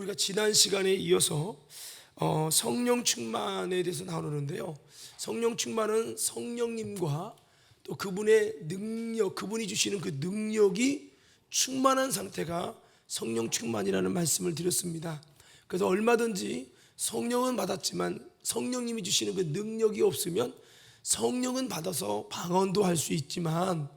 우리가 지난 시간에 이어서 성령 충만에 대해서 나누는데요. 성령 충만은 성령님과 또 그분의 능력, 그분이 주시는 그 능력이 충만한 상태가 성령 충만이라는 말씀을 드렸습니다. 그래서 얼마든지 성령은 받았지만 성령님이 주시는 그 능력이 없으면 성령은 받아서 방언도 할 수 있지만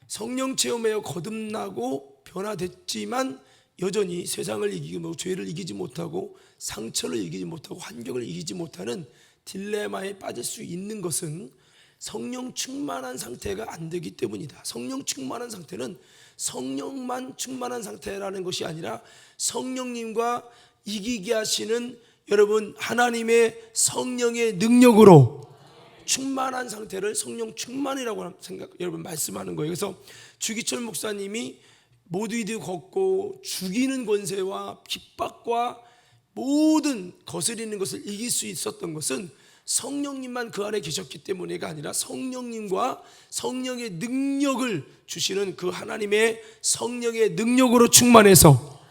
성령 체험에 거듭나고 변화됐지만 여전히 세상을 이기고 죄를 이기지 못하고 상처를 이기지 못하고 환경을 이기지 못하는 딜레마에 빠질 수 있는 것은 성령 충만한 상태가 안 되기 때문이다. 성령 충만한 상태는 성령만 충만한 상태라는 것이 아니라 성령님과 이기게 하시는 여러분 하나님의 성령의 능력으로 충만한 상태를 성령 충만이라고 여러분 말씀하는 거예요. 그래서 주기철 목사님이 모두이드 걷고 죽이는 권세와 핍박과 모든 거스리는 것을 이길 수 있었던 것은 성령님만 그 안에 계셨기 때문에가 아니라 성령님과 성령의 능력을 주시는 그 하나님의 성령의 능력으로 충만해서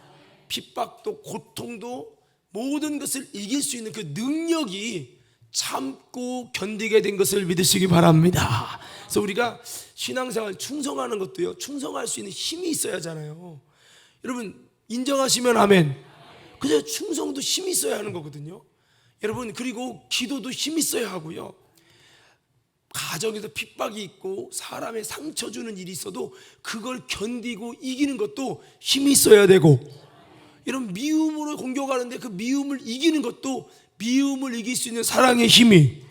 핍박도 고통도 모든 것을 이길 수 있는 그 능력이 참고 견디게 된 것을 믿으시기 바랍니다. 그래서 우리가 신앙생활 충성하는 것도요, 충성할 수 있는 힘이 있어야 하잖아요. 여러분 인정하시면 아멘. 그래서 충성도 힘이 있어야 하는 거거든요. 여러분 그리고 기도도 힘이 있어야 하고요. 가정에서 핍박이 있고 사람의 상처 주는 일이 있어도 그걸 견디고 이기는 것도 힘이 있어야 되고, 이런 미움으로 공격하는데 그 미움을 이기는 것도 미움을 이길 수 있는 사랑의 힘이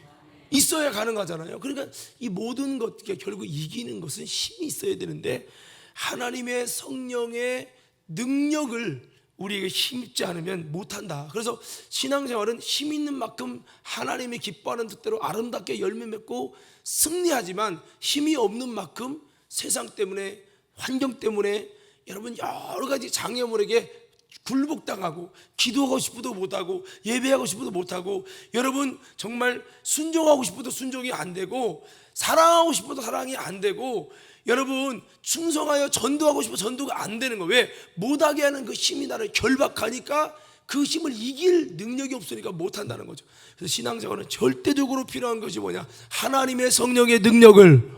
있어야 가능하잖아요. 그러니까 이 모든 것 결국 이기는 것은 힘이 있어야 되는데 하나님의 성령의 능력을 우리에게 힘있지 않으면 못한다. 그래서 신앙생활은 힘 있는 만큼 하나님이 기뻐하는 뜻대로 아름답게 열매 맺고 승리하지만 힘이 없는 만큼 세상 때문에 환경 때문에 여러분 여러 가지 장애물에게 굴복당하고 기도하고 싶어도 못하고 예배하고 싶어도 못하고 여러분 정말 순종하고 싶어도 순종이 안 되고 사랑하고 싶어도 사랑이 안 되고 여러분 충성하여 전도하고 싶어도 전도가 안 되는 거예요. 왜? 못하게 하는 그 힘이 나를 결박하니까 그 힘을 이길 능력이 없으니까 못한다는 거죠. 그래서 신앙생활은 절대적으로 필요한 것이 뭐냐? 하나님의 성령의 능력을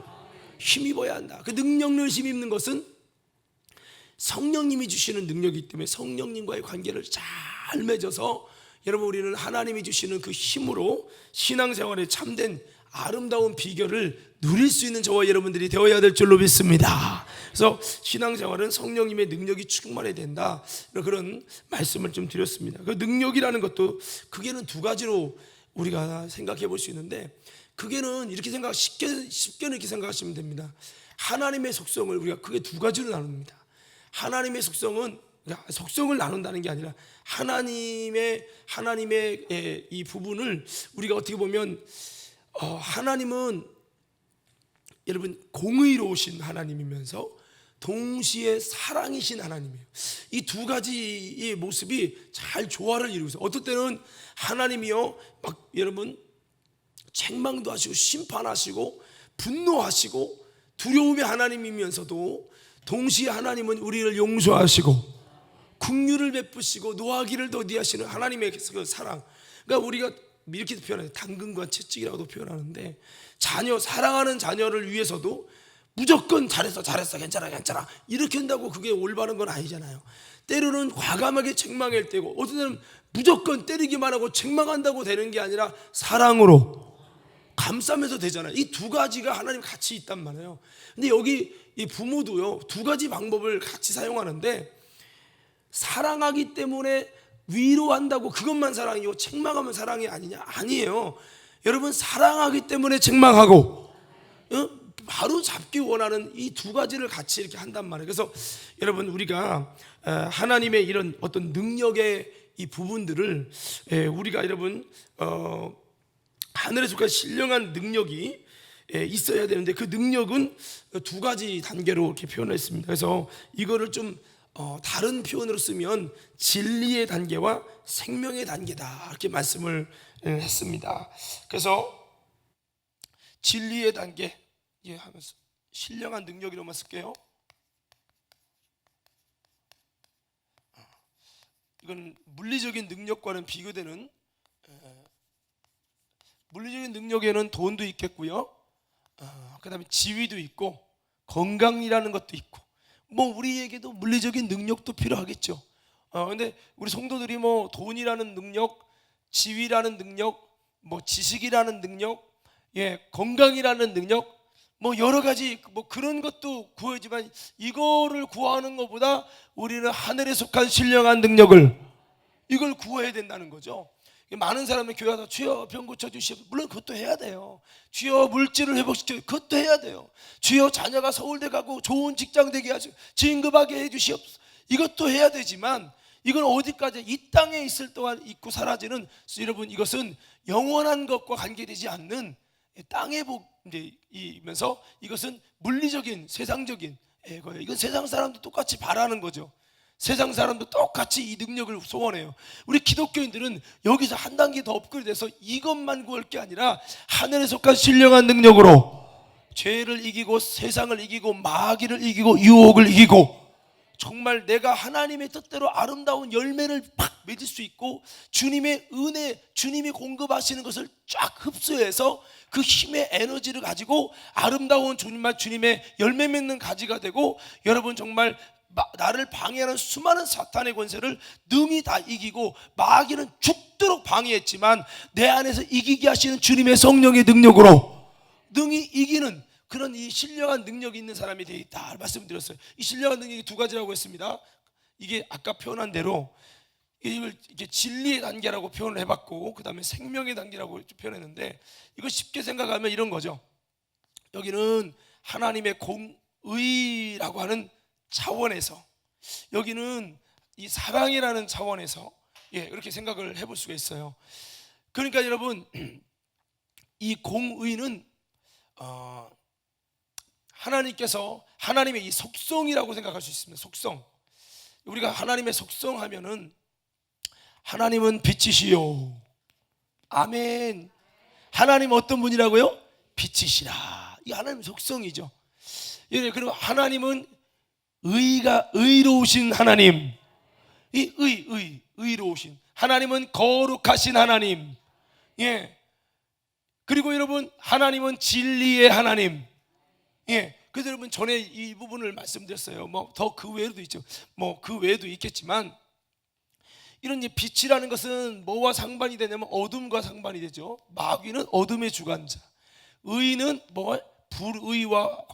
힘입어야 한다. 그 능력을 힘입는 것은 성령님이 주시는 능력이기 때문에 성령님과의 관계를 잘 맺어서 여러분 우리는 하나님이 주시는 그 힘으로 신앙생활에 참된 아름다운 비결을 누릴 수 있는 저와 여러분들이 되어야 될 줄로 믿습니다. 그래서 신앙생활은 성령님의 능력이 충만해야 된다, 그런 말씀을 좀 드렸습니다. 그 능력이라는 것도 크게는 두 가지로 우리가 생각해 볼 수 있는데, 크게는 이렇게 쉽게 이렇게 생각하시면 됩니다. 하나님의 속성을 우리가 크게 두 가지로 나눕니다. 하나님의 속성은 속성을 나눈다는 게 아니라 하나님의 이 부분을 우리가 어떻게 보면 하나님은 여러분 공의로우신 하나님이면서 동시에 사랑이신 하나님이에요. 이 두 가지의 모습이 잘 조화를 이루고 있어요. 어떨 때는 하나님이요 막 여러분 책망도 하시고 심판하시고 분노하시고 두려움의 하나님이면서도 동시에 하나님은 우리를 용서하시고 긍휼을 베푸시고 노하기를 더디하시는 하나님의 그 사랑. 그러니까 우리가 이렇게 표현해요. 당근과 채찍이라고도 표현하는데, 사랑하는 자녀를 위해서도 무조건 잘했어 괜찮아 이렇게 한다고 그게 올바른 건 아니잖아요. 때로는 과감하게 책망할 때고, 어떤 때는 무조건 때리기만 하고 책망한다고 되는 게 아니라 사랑으로 감싸면서 되잖아요. 이 두 가지가 하나님 같이 있단 말이에요. 근데 여기 이 부모도요 두 가지 방법을 같이 사용하는데, 사랑하기 때문에 위로한다고 그것만 사랑이고 책망하면 사랑이 아니냐? 아니에요. 여러분 사랑하기 때문에 책망하고 바로 잡기 원하는 이 두 가지를 같이 이렇게 한단 말이에요. 그래서 여러분 우리가 하나님의 이런 어떤 능력의 이 부분들을 우리가 여러분 하늘에 속한 신령한 능력이 있어야 되는데, 그 능력은 두 가지 단계로 이렇게 표현했습니다. 그래서 이거를 좀 다른 표현으로 쓰면 진리의 단계와 생명의 단계다 이렇게 말씀을 했습니다. 그래서 진리의 단계 하면서 신령한 능력이로만 쓸게요. 그건 물리적인 능력과는 비교되는, 물리적인 능력에는 돈도 있겠고요, 그 다음에 지위도 있고 건강이라는 것도 있고, 뭐 우리에게도 물리적인 능력도 필요하겠죠. 근데 우리 성도들이 뭐 돈이라는 능력, 지위라는 능력, 뭐 지식이라는 능력, 건강이라는 능력, 뭐 여러 가지 뭐 그런 것도 구하지만 이거를 구하는 것보다 우리는 하늘에 속한 신령한 능력을, 이걸 구해야 된다는 거죠. 많은 사람이 교회 와서 주여 병 고쳐주시오, 물론 그것도 해야 돼요. 주여 물질을 회복시켜, 그것도 해야 돼요. 주여 자녀가 서울대 가고 좋은 직장 되게 하시고 진급하게 해주시옵소서, 이것도 해야 되지만 이건 어디까지, 이 땅에 있을 동안 있고 사라지는, 여러분 이것은 영원한 것과 관계되지 않는 땅의 복이면서 이것은 물리적인 세상적인 거예요. 이건 세상 사람도 똑같이 바라는 거죠. 세상 사람도 똑같이 이 능력을 소원해요. 우리 기독교인들은 여기서 한 단계 더 업그레이드해서 이것만 구할 게 아니라 하늘에 속한 신령한 능력으로 죄를 이기고 세상을 이기고 마귀를 이기고 유혹을 이기고 정말 내가 하나님의 뜻대로 아름다운 열매를 팍 맺을 수 있고 주님의 은혜, 주님이 공급하시는 것을 쫙 흡수해서 그 힘의 에너지를 가지고 아름다운 주님의 열매 맺는 가지가 되고, 여러분 정말 나를 방해하는 수많은 사탄의 권세를 능히 다 이기고, 마귀는 죽도록 방해했지만 내 안에서 이기게 하시는 주님의 성령의 능력으로 능히 이기는 그런 이 신령한 능력이 있는 사람이 되어 있다 말씀드렸어요. 이 신령한 능력이 두 가지라고 했습니다. 이게 아까 표현한 대로 이걸 이게 진리의 단계라고 표현을 해봤고, 그 다음에 생명의 단계라고 표현했는데, 이거 쉽게 생각하면 이런 거죠. 여기는 하나님의 공의라고 하는 차원에서, 여기는 이 사랑이라는 차원에서 이렇게 생각을 해볼 수가 있어요. 그러니까 여러분, 이 공의는 하나님께서 하나님의 이 속성이라고 생각할 수 있습니다. 속성. 우리가 하나님의 속성 하면은 하나님은 빛이시요. 아멘. 하나님 어떤 분이라고요? 빛이시라. 이 하나님의 속성이죠. 그리고 하나님은 의로우신 하나님. 이 의로우신 하나님은 거룩하신 하나님. 그리고 여러분, 하나님은 진리의 하나님. 그래서 여러분 전에 이 부분을 말씀드렸어요. 뭐 더 그 외에도 있죠. 뭐 그 외에도 있겠지만, 이런 빛이라는 것은 뭐와 상반이 되냐면 어둠과 상반이 되죠. 마귀는 어둠의 주관자, 의는 불의와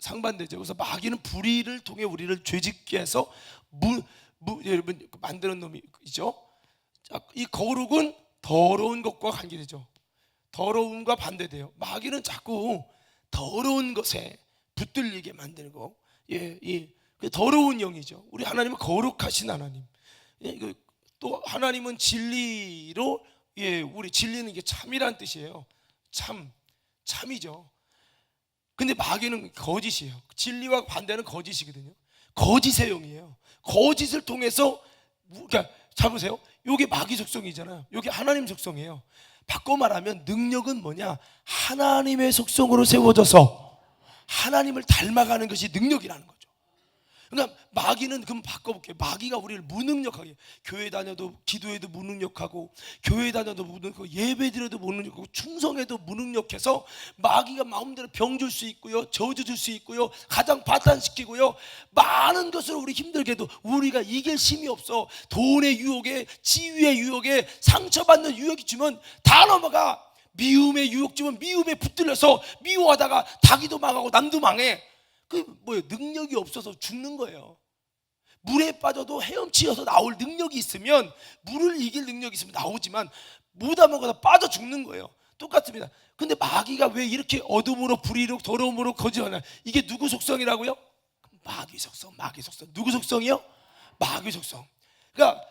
상반되죠. 그래서 마귀는 불의를 통해 우리를 죄짓게 해서 여러분 만드는 놈이죠. 이 거룩은 더러운 것과 관계되죠. 더러움과 반대돼요. 마귀는 자꾸 더러운 것에 붙들리게 만들고, 그 더러운 영이죠. 우리 하나님은 거룩하신 하나님. 또 하나님은 진리로, 우리 진리는 이게 참이란 뜻이에요. 참이죠. 근데 마귀는 거짓이에요. 진리와 반대는 거짓이거든요. 거짓의 영이에요. 거짓을 통해서, 그러니까 잘 보세요. 이게 마귀 속성이잖아요. 이게 하나님 속성이에요. 바꿔 말하면 능력은 뭐냐? 하나님의 속성으로 세워져서 하나님을 닮아가는 것이 능력이라는 거죠. 그러니까 마귀는, 그럼 바꿔볼게요. 마귀가 우리를 무능력하게, 교회 다녀도 기도해도 무능력하고, 교회 다녀도 무능력하고, 예배 드려도 무능력하고, 충성해도 무능력해서 마귀가 마음대로 병 줄 수 있고요, 저주 줄 수 있고요, 가장 파탄시키고요, 많은 것을 우리 힘들게도 우리가 이길 힘이 없어. 돈의 유혹에, 지위의 유혹에, 상처받는 유혹이 주면 다 넘어가. 미움의 유혹 주면 미움에 붙들려서 미워하다가 자기도 망하고 남도 망해. 능력이 없어서 죽는 거예요. 물에 빠져도 헤엄치어서 나올 능력이 있으면, 물을 이길 능력이 있으면 나오지만 못하면 빠져 죽는 거예요. 똑같습니다. 근데 마귀가 왜 이렇게 어둠으로, 불의로, 더러움으로 거짓하냐? 이게 누구 속성이라고요? 마귀 속성. 누구 속성이요? 마귀 속성. 그러니까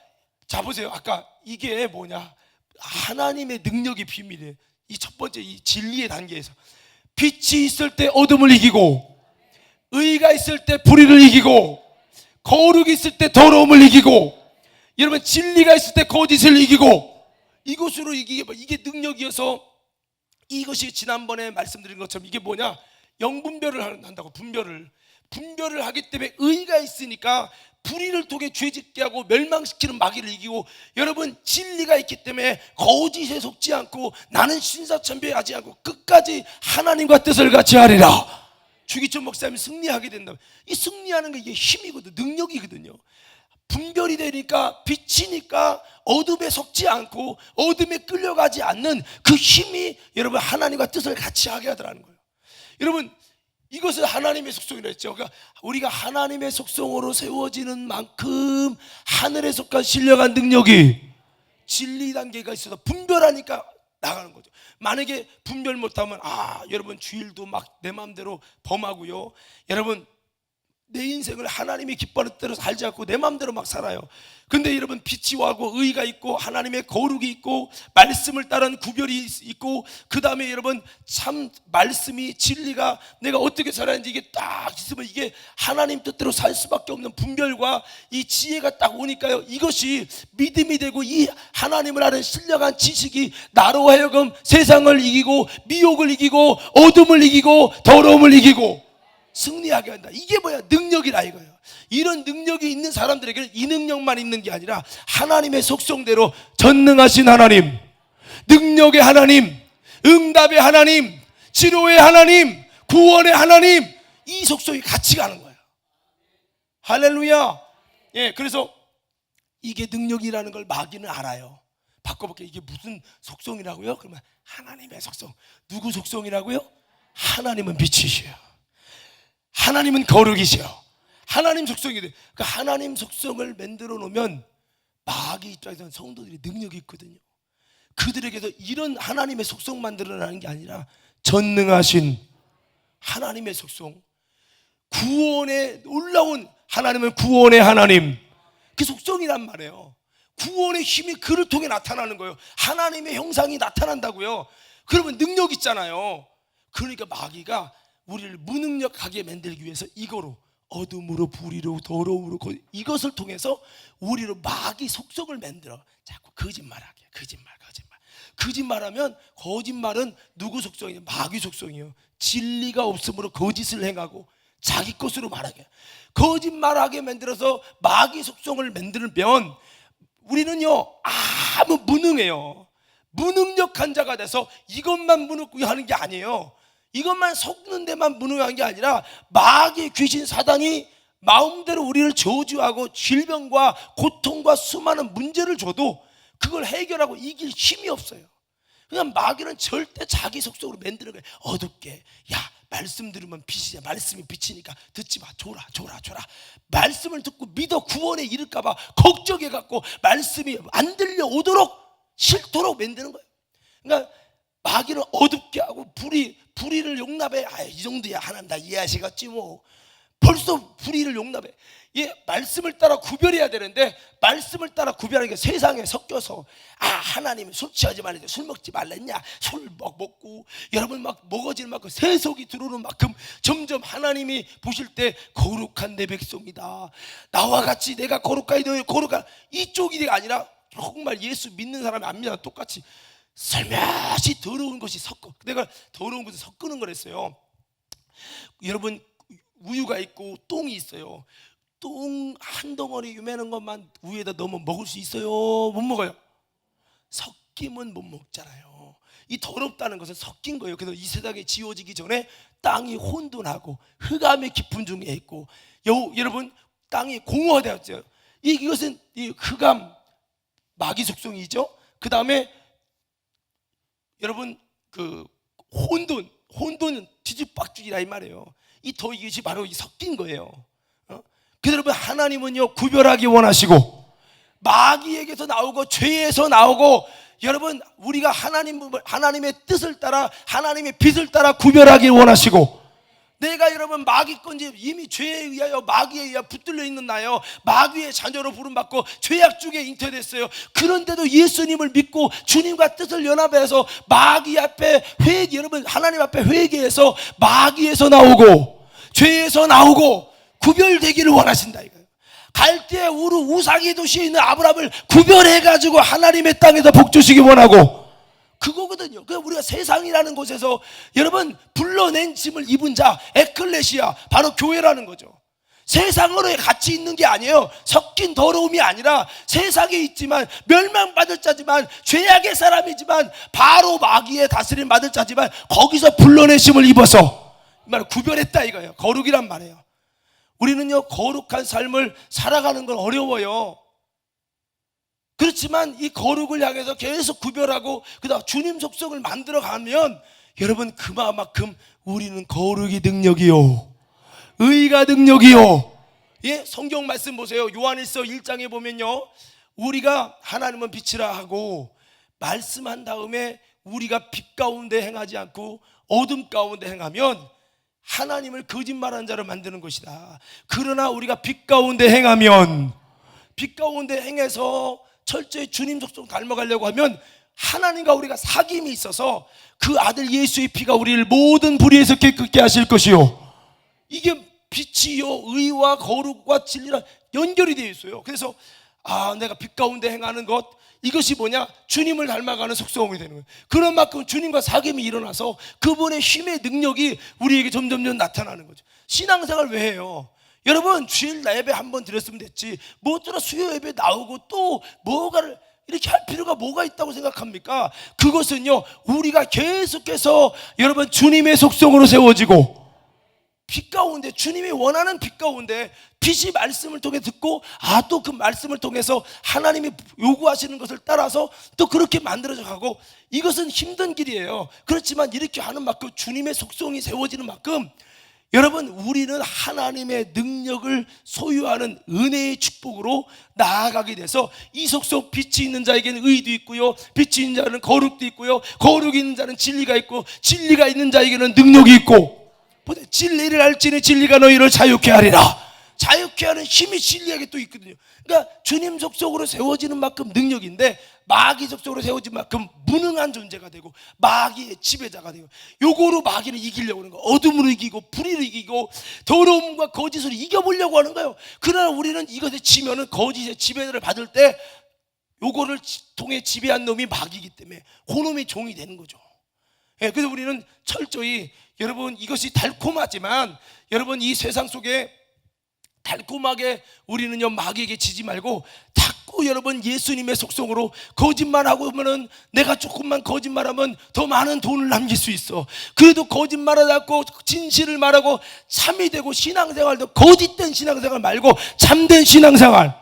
자 보세요. 아까 이게 뭐냐? 하나님의 능력이 비밀이에요. 이 첫 번째, 이 진리의 단계에서 빛이 있을 때 어둠을 이기고, 의가 있을 때 불의를 이기고, 거룩이 있을 때 더러움을 이기고, 여러분 진리가 있을 때 거짓을 이기고, 이것으로 이게 능력이어서, 이것이 지난번에 말씀드린 것처럼 이게 뭐냐? 영분별을 한다고. 분별을 하기 때문에 의가 있으니까 불의를 통해 죄짓게 하고 멸망시키는 마귀를 이기고, 여러분 진리가 있기 때문에 거짓에 속지 않고 나는 신사참배하지 않고 끝까지 하나님과 뜻을 같이 하리라. 주기천 목사님이 승리하게 된다면, 이 승리하는 게 이게 힘이거든, 능력이거든요. 분별이 되니까, 빛이니까 어둠에 속지 않고 어둠에 끌려가지 않는 그 힘이 여러분 하나님과 뜻을 같이 하게 하더라는 거예요. 여러분 이것은 하나님의 속성이라 했죠. 그러니까 우리가 하나님의 속성으로 세워지는 만큼 하늘에 속한 신령한 능력이 진리 단계가 있어서 분별하니까 나가는 거죠. 만약에 분별 못하면 여러분 주일도 막 내 마음대로 범하고요. 여러분 내 인생을 하나님이 기뻐하는 대로 살지 않고 내 마음대로 막 살아요. 근데 여러분 빛이 와고 의가 있고 하나님의 거룩이 있고 말씀을 따른 구별이 있고, 그 다음에 여러분 참 말씀이 진리가 내가 어떻게 살아야 하는지 이게 딱 있으면 이게 하나님 뜻대로 살 수밖에 없는 분별과 이 지혜가 딱 오니까요, 이것이 믿음이 되고 이 하나님을 아는 신령한 지식이 나로 하여금 세상을 이기고 미혹을 이기고 어둠을 이기고 더러움을 이기고 승리하게 한다. 이게 뭐야? 능력이라 이거예요. 이런 능력이 있는 사람들에게는 이 능력만 있는 게 아니라 하나님의 속성대로 전능하신 하나님, 능력의 하나님, 응답의 하나님, 치료의 하나님, 구원의 하나님, 이 속성이 같이 가는 거예요. 할렐루야. 예, 그래서 이게 능력이라는 걸 마귀는 알아요. 바꿔볼게요. 이게 무슨 속성이라고요? 그러면 하나님의 속성. 누구 속성이라고요? 하나님은 빛이시요, 하나님은 거룩이시요, 하나님 속성이 돼. 그 하나님 속성을 만들어 놓으면 마귀 입장에서는 성도들이 능력이 있거든요. 그들에게서 이런 하나님의 속성 만들어내는 게 아니라 전능하신 하나님의 속성, 구원에 놀라운 하나님은 구원의 하나님, 그 속성이란 말이에요. 구원의 힘이 그를 통해 나타나는 거예요. 하나님의 형상이 나타난다고요. 그러면 능력 있잖아요. 그러니까 마귀가 우리를 무능력하게 만들기 위해서 이거로 어둠으로 불의로 더러움으로 이것을 통해서 우리로 마귀 속성을 만들어 자꾸 거짓말하게. 거짓말하면 거짓말은 누구 속성이냐? 마귀 속성이에요. 진리가 없으므로 거짓을 행하고 자기 것으로 말하게, 거짓말하게 만들어서 마귀 속성을 만들면 우리는요 아무 무능해요. 무능력한 자가 돼서 이것만 무능하는 게 아니에요. 이것만 속는 데만 무능한 게 아니라 마귀 귀신 사단이 마음대로 우리를 저주하고 질병과 고통과 수많은 문제를 줘도 그걸 해결하고 이길 힘이 없어요. 그냥 마귀는 절대 자기 속성으로 만드는 거예요. 어둡게, 야 말씀 들으면 빛이야, 말씀이 빛이니까 듣지 마, 줘라. 말씀을 듣고 믿어 구원에 이를까봐 걱정해갖고 말씀이 안 들려오도록 싫도록 만드는 거예요. 그러니까 마귀는 어둡게 하고 불의를 용납해. 이 정도야 하나님 다 이해하시겠지 뭐. 벌써 불의를 용납해. 말씀을 따라 구별해야 되는데 말씀을 따라 구별하는 게 세상에 섞여서 하나님이 술 취하지 말랬냐, 술 먹지 말랬냐, 술 먹고 여러분 막 먹어지는 만큼 세속이 들어오는 만큼 점점 하나님이 보실 때 거룩한 내 백성이다, 나와 같이 내가 거룩하니 너희 거룩한, 이쪽이 아니라 정말 예수 믿는 사람이 안 믿어 똑같이 살며시 더러운 것이 섞어. 내가 더러운 것을 섞는 거랬어요. 여러분 우유가 있고 똥이 있어요. 똥 한 덩어리 유매는 것만 우유에다 넣으면 먹을 수 있어요? 못 먹어요. 섞이면 못 먹잖아요. 이 더럽다는 것은 섞인 거예요. 그래서 이 세상에 지어지기 전에 땅이 혼돈하고 흑암의 깊은 중에 있고, 여러분 땅이 공허되었죠. 이것은 이 흑암 마귀 속성이죠. 그 다음에 여러분 그 혼돈은 뒤집박죽이라 이 말이에요. 이것이 바로 이 섞인 거예요. 그래서 여러분 하나님은요 구별하기 원하시고 마귀에게서 나오고 죄에서 나오고, 여러분 우리가 하나님의 뜻을 따라 하나님의 빛을 따라 구별하기 원하시고, 내가 여러분 마귀 건지 이미 죄에 의하여 마귀에 의하여 붙들려 있는 나요, 마귀의 자녀로 부름받고 죄악 중에 잉태됐어요. 그런데도 예수님을 믿고 주님과 뜻을 연합해서 마귀 앞에 여러분 하나님 앞에 회개해서 마귀에서 나오고 죄에서 나오고 구별되기를 원하신다 이거예요. 갈대아 우르 우상의 도시에 있는 아브라함을 구별해가지고 하나님의 땅에서 복 주시기 원하고, 그거거든요. 그러니까 우리가 세상이라는 곳에서 여러분 불러낸 짐을 입은 자 에클레시아, 바로 교회라는 거죠. 세상으로의 같이 있는 게 아니에요. 섞인 더러움이 아니라 세상에 있지만 멸망받을 자지만 죄악의 사람이지만 바로 마귀의 다스림 받을 자지만 거기서 불러내심을 입어서 이 말을 구별했다 이거예요. 거룩이란 말이에요. 우리는요 거룩한 삶을 살아가는 건 어려워요. 그렇지만 이 거룩을 향해서 계속 구별하고 그다음 주님 속성을 만들어가면 여러분 그만큼 우리는 거룩이 능력이요 의가 능력이요. 예, 성경 말씀 보세요. 요한일서 1장에 보면요 우리가 하나님은 빛이라 하고 말씀한 다음에 우리가 빛 가운데 행하지 않고 어둠 가운데 행하면 하나님을 거짓말하는 자로 만드는 것이다. 그러나 우리가 빛 가운데 행하면 빛 가운데 행해서 철저히 주님 속성 닮아가려고 하면 하나님과 우리가 사귐이 있어서 그 아들 예수의 피가 우리를 모든 불의에서 깨끗게 하실 것이요. 이게 빛이요 의와 거룩과 진리랑 연결이 되어 있어요. 그래서 내가 빛 가운데 행하는 것 이것이 뭐냐? 주님을 닮아가는 속성이 되는 거예요. 그런 만큼 주님과 사귐이 일어나서 그분의 힘의 능력이 우리에게 점점 나타나는 거죠. 신앙생활 왜 해요? 여러분 주일 예배 한번 드렸으면 됐지 뭐 들어 수요 예배 나오고 또 뭐가를 이렇게 할 필요가 뭐가 있다고 생각합니까? 그것은요 우리가 계속해서 여러분 주님의 속성으로 세워지고 빛 가운데 주님이 원하는 빛 가운데 빛이 말씀을 통해 듣고 또 그 말씀을 통해서 하나님이 요구하시는 것을 따라서 또 그렇게 만들어져 가고 이것은 힘든 길이에요. 그렇지만 이렇게 하는 만큼 주님의 속성이 세워지는 만큼 여러분 우리는 하나님의 능력을 소유하는 은혜의 축복으로 나아가게 돼서 이 속성 빛이 있는 자에게는 의도 있고요 빛이 있는 자는 거룩도 있고요 거룩이 있는 자는 진리가 있고 진리가 있는 자에게는 능력이 있고 진리를 알지니 진리가 너희를 자유케 하리라. 자유케 하는 힘이 진리에게 또 있거든요. 그러니까 주님 속성으로 세워지는 만큼 능력인데 마귀 속성으로 세워진 만큼 무능한 존재가 되고 마귀의 지배자가 되고 요거로 마귀를 이기려고 하는 거예요. 어둠으로 이기고 불의를 이기고 더러움과 거짓으로 이겨보려고 하는 거예요. 그러나 우리는 이것에 지면은 거짓의 지배를 받을 때 요거를 통해 지배한 놈이 마귀이기 때문에 그놈이 종이 되는 거죠. 그래서 우리는 철저히 여러분 이것이 달콤하지만 여러분 이 세상 속에 달콤하게 우리는요 마귀에게 지지 말고 자꾸 여러분 예수님의 속성으로 거짓말하고 하면은 내가 조금만 거짓말하면 더 많은 돈을 남길 수 있어. 그래도 거짓말하지 않고 진실을 말하고 참이 되고 신앙생활도 거짓된 신앙생활 말고 참된 신앙생활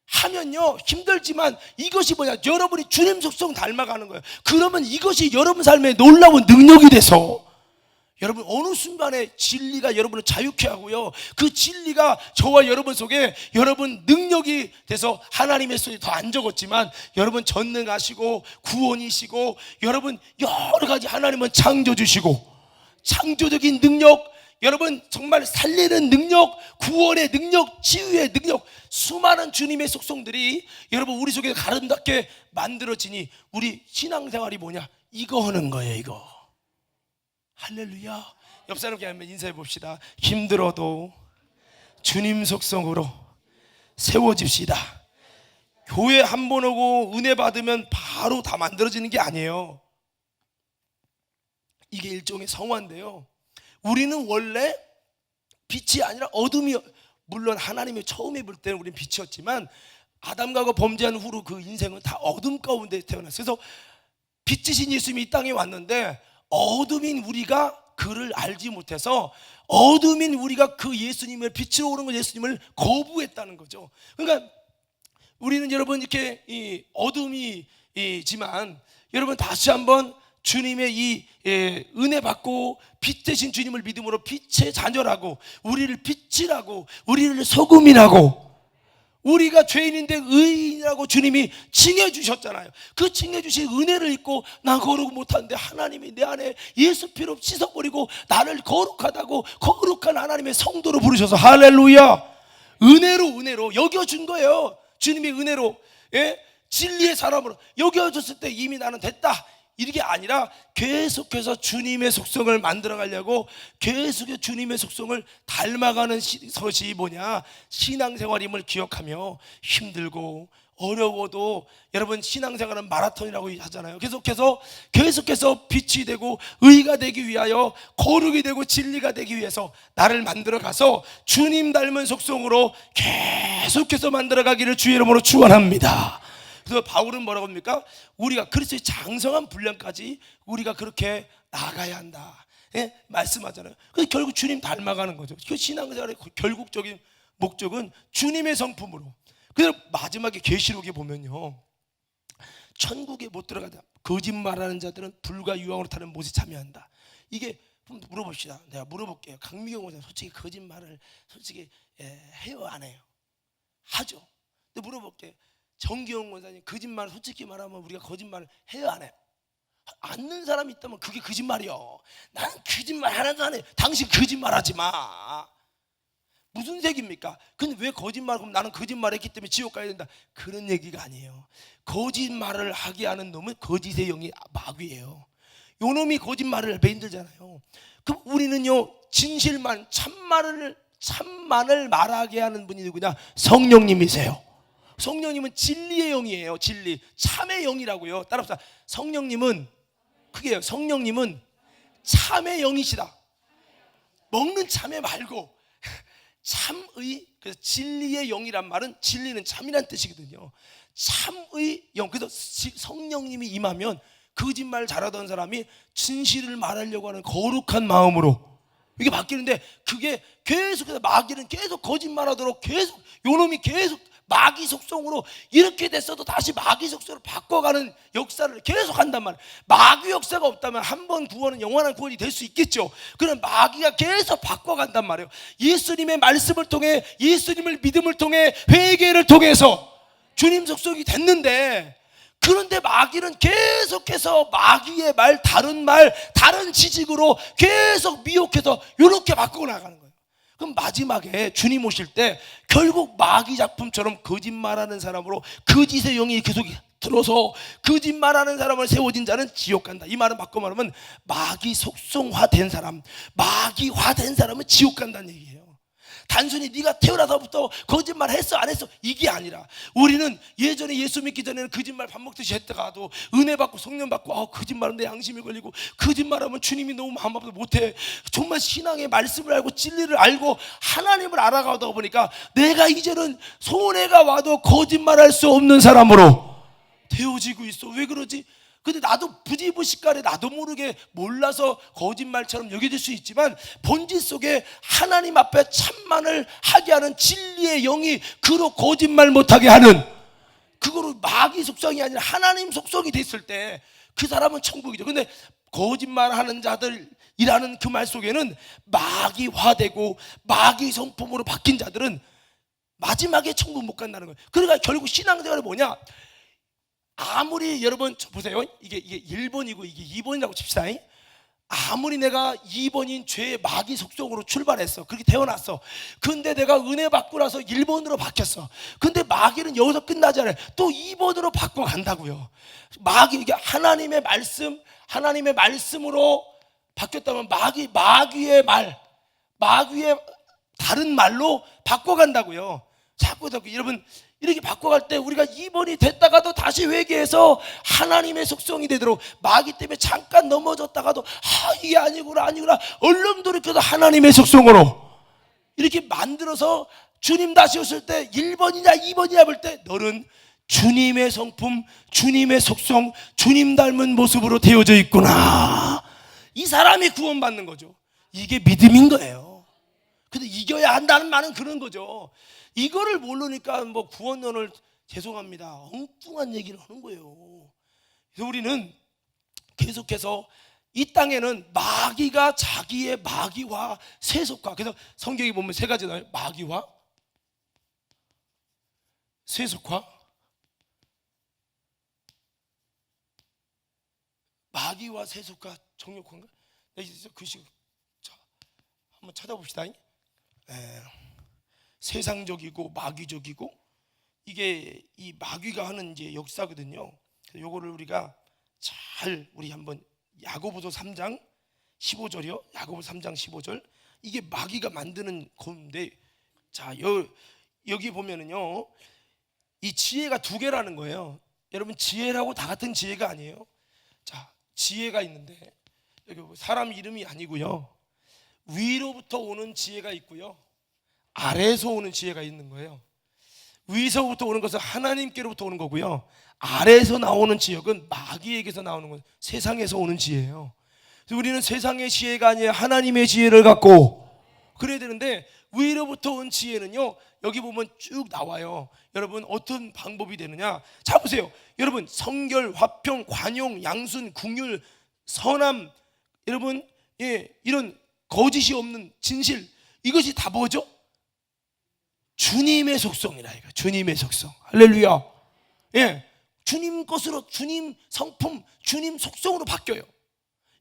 하면요 힘들지만 이것이 뭐냐 여러분이 주님 속성 닮아가는 거예요. 그러면 이것이 여러분 삶에 놀라운 능력이 돼서 여러분 어느 순간에 진리가 여러분을 자유케 하고요 그 진리가 저와 여러분 속에 여러분 능력이 돼서 하나님의 손이 더 안 적었지만 여러분 전능하시고 구원이시고 여러분 여러 가지 하나님은 창조주시고 창조적인 능력 여러분 정말 살리는 능력 구원의 능력 치유의 능력 수많은 주님의 속성들이 여러분 우리 속에 아름답게 만들어지니 우리 신앙생활이 뭐냐 이거 하는 거예요. 이거 할렐루야. 옆 사람께 한번 인사해 봅시다. 힘들어도 주님 속성으로 세워집시다. 교회 한 번 오고 은혜 받으면 바로 다 만들어지는 게 아니에요. 이게 일종의 성화인데요 우리는 원래 빛이 아니라 어둠이 물론 하나님이 처음에 볼 때는 우리는 빛이었지만 아담과 하와 범죄한 후로 그 인생은 다 어둠 가운데 태어났어요. 그래서 빛이신 예수님이 이 땅에 왔는데 어둠인 우리가 그를 알지 못해서 어둠인 우리가 그 예수님을 빛으로 오는 예수님을 거부했다는 거죠. 그러니까 우리는 여러분 이렇게 이 어둠이지만 여러분 다시 한번 주님의 이 은혜 받고 빛 대신 주님을 믿음으로 빛의 자녀라고 우리를 빛이라고 우리를 소금이라고 우리가 죄인인데 의인이라고 주님이 칭해주셨잖아요. 그 칭해주신 은혜를 입고 나 거룩 못하는데 하나님이 내 안에 예수 피로 씻어버리고 나를 거룩하다고 거룩한 하나님의 성도로 부르셔서 할렐루야 은혜로 여겨준 거예요. 주님이 은혜로 진리의 사람으로 여겨줬을 때 이미 나는 됐다 이게 아니라 계속해서 주님의 속성을 만들어 가려고 계속해서 주님의 속성을 닮아가는 것이 뭐냐 신앙생활임을 기억하며 힘들고 어려워도 여러분 신앙생활은 마라톤이라고 하잖아요. 계속해서 빛이 되고 의가 되기 위하여 거룩이 되고 진리가 되기 위해서 나를 만들어 가서 주님 닮은 속성으로 계속해서 만들어 가기를 주의 이름으로 축원합니다. 그래서 바울은 뭐라고 합니까? 우리가 그리스도의 장성한 분량까지 우리가 그렇게 나아가야 한다, 예? 말씀하잖아요. 그래서 결국 주님 닮아가는 거죠. 그 신앙생활의 결국적인 목적은 주님의 성품으로. 그래서 마지막에 계시록에 보면요, 천국에 못 들어가다 거짓말하는 자들은 불과 유황으로 타는 못에 참여한다. 이게 물어봅시다. 내가 물어볼게요. 강미경 원사님 솔직히 거짓말을 솔직히 해요 안 해요? 하죠. 근데 물어볼게요. 정기영 원사님 거짓말 솔직히 말하면 우리가 거짓말을 해요 안 해요? 않는 사람이 있다면 그게 거짓말이요. 나는 거짓말 하나도 안 해. 당신 거짓말하지 마. 무슨 색입니까? 근데 왜 거짓말? 그럼 나는 거짓말했기 때문에 지옥 가야 된다, 그런 얘기가 아니에요. 거짓말을 하게 하는 놈은 거짓의 영이 마귀예요. 요 놈이 거짓말을 만들잖아요. 그럼 우리는요, 진실만 참만을 말하게 하는 분이 누구냐? 성령님이세요. 성령님은 진리의 영이에요. 진리, 참의 영이라고요. 따라합시다. 성령님은 크게요. 성령님은 참의 영이시다. 먹는 참외 말고 참의, 그래서 진리의 영이란 말은 진리는 참이란 뜻이거든요. 참의 영. 그래서 성령님이 임하면 거짓말 잘하던 사람이 진실을 말하려고 하는 거룩한 마음으로 이게 바뀌는데, 그게 계속해서 마귀는 계속 거짓말하도록 계속 요놈이 계속 마귀 속성으로 이렇게 됐어도 다시 마귀 속성으로 바꿔가는 역사를 계속 한단 말이에요. 마귀 역사가 없다면 한 번 구원은 영원한 구원이 될 수 있겠죠. 그럼 마귀가 계속 바꿔간단 말이에요. 예수님의 말씀을 통해, 예수님을 믿음을 통해, 회개를 통해서 주님 속성이 됐는데, 그런데 마귀는 계속해서 마귀의 말, 다른 지식으로 계속 미혹해서 이렇게 바꾸고 나가는 거예요. 그럼 마지막에 주님 오실 때 결국 마귀 작품처럼 거짓말하는 사람으로 거짓의 영이 계속 들어서 거짓말하는 사람을 세워진 자는 지옥 간다. 이 말은 바꿔 말하면 마귀 속성화된 사람, 마귀화된 사람은 지옥 간다는 얘기예요. 단순히 네가 태어나서부터 거짓말 했어 안 했어 이게 아니라, 우리는 예전에 예수 믿기 전에는 거짓말 밥 먹듯이 했다가도 은혜 받고 성령 받고 거짓말하면 내 양심이 걸리고, 거짓말하면 주님이 너무 마음 아파서 못해. 정말 신앙의 말씀을 알고 진리를 알고 하나님을 알아가다 보니까 내가 이제는 손해가 와도 거짓말할 수 없는 사람으로 되어지고 있어. 왜 그러지? 근데 나도 부지부식간에 나도 모르게 몰라서 거짓말처럼 여겨질 수 있지만, 본질 속에 하나님 앞에 참만을 하게 하는 진리의 영이 그로 거짓말 못하게 하는, 그거로 마귀 속성이 아니라 하나님 속성이 됐을 때 그 사람은 천국이죠. 근데 거짓말하는 자들이라는 그 말 속에는 마귀화되고 마귀 성품으로 바뀐 자들은 마지막에 천국 못 간다는 거예요. 그러니까 결국 신앙생활이 뭐냐? 아무리 여러분 보세요. 이게 1번이고 이게 2번이라고 칩시다. 아무리 내가 2번인 죄의 마귀 속성으로 출발했어. 그렇게 태어났어. 근데 내가 은혜 받고 나서 1번으로 바뀌었어. 근데 마귀는 여기서 끝나지 않아요. 또 2번으로 바꿔 간다고요. 이게 하나님의 말씀으로 바뀌었다면 마귀의 다른 말로 바꿔 간다고요. 자꾸 여러분 이렇게 바꿔갈 때 우리가 2번이 됐다가도 다시 회개해서 하나님의 속성이 되도록, 마귀 때문에 잠깐 넘어졌다가도 이게 아니구나 얼른 돌이켜서 하나님의 속성으로 이렇게 만들어서 주님 다시 오실 때 1번이냐 2번이냐 볼 때 너는 주님의 성품, 주님의 속성, 주님 닮은 모습으로 되어져 있구나, 이 사람이 구원받는 거죠. 이게 믿음인 거예요. 근데 이겨야 한다는 말은 그런 거죠. 이거를 모르니까 뭐 구원론을, 죄송합니다, 엉뚱한 얘기를 하는 거예요. 그래서 우리는 계속해서 이 땅에는 마귀가 자기의 마귀와 세속화, 그래서 성경에 보면 세 가지 나와요. 마귀와 세속화, 마귀와 세속화, 정욕화인가? 글씨 한번 찾아봅시다. 세상적이고 마귀적이고, 이게 이 마귀가 하는 이제 역사거든요. 요거를 우리가 우리 한번 야고보서 3장 15절이요. 야고보서 3장 15절. 이게 마귀가 만드는 건데, 자, 여기 보면은요, 이 지혜가 두 개라는 거예요. 여러분, 지혜라고 다 같은 지혜가 아니에요. 자, 지혜가 있는데 여기 사람 이름이 아니고요, 위로부터 오는 지혜가 있고요, 아래에서 오는 지혜가 있는 거예요. 위서부터 오는 것은 하나님께로부터 오는 거고요, 아래에서 나오는 지혜는 마귀에게서 나오는 건 세상에서 오는 지혜예요. 우리는 세상의 지혜가 아니라 하나님의 지혜를 갖고 그래야 되는데, 위로부터 온 지혜는요, 여기 보면 쭉 나와요. 여러분, 어떤 방법이 되느냐? 자, 보세요. 여러분, 성결, 화평, 관용, 양순, 긍휼, 선함, 여러분, 이런 거짓이 없는 진실, 이것이 다 뭐죠? 주님의 속성이라 이거. 주님의 속성. 할렐루야. 주님 것으로, 주님 성품, 주님 속성으로 바뀌어요.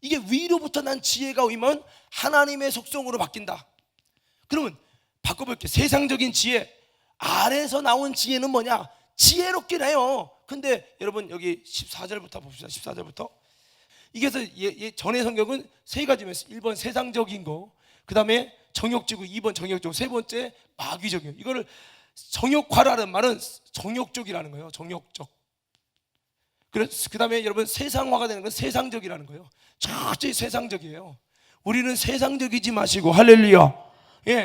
이게 위로부터 난 지혜가 오면 하나님의 속성으로 바뀐다. 그러면 바꿔볼게요. 세상적인 지혜, 아래에서 나온 지혜는 뭐냐? 지혜롭긴 해요. 근데 여러분, 여기 14절부터 봅시다. 14절부터. 이게 전의 성경은 세 가지면 1번 세상적인 거, 그 다음에 정욕지고, 2번 정욕적, 세 번째 마귀적이에요. 이거를 정욕화라는 말은 정욕적이라는 거예요. 정욕적. 그래서 그 다음에 여러분, 세상화가 되는 건 세상적이라는 거예요. 철저히 세상적이에요. 우리는 세상적이지 마시고, 할렐루야.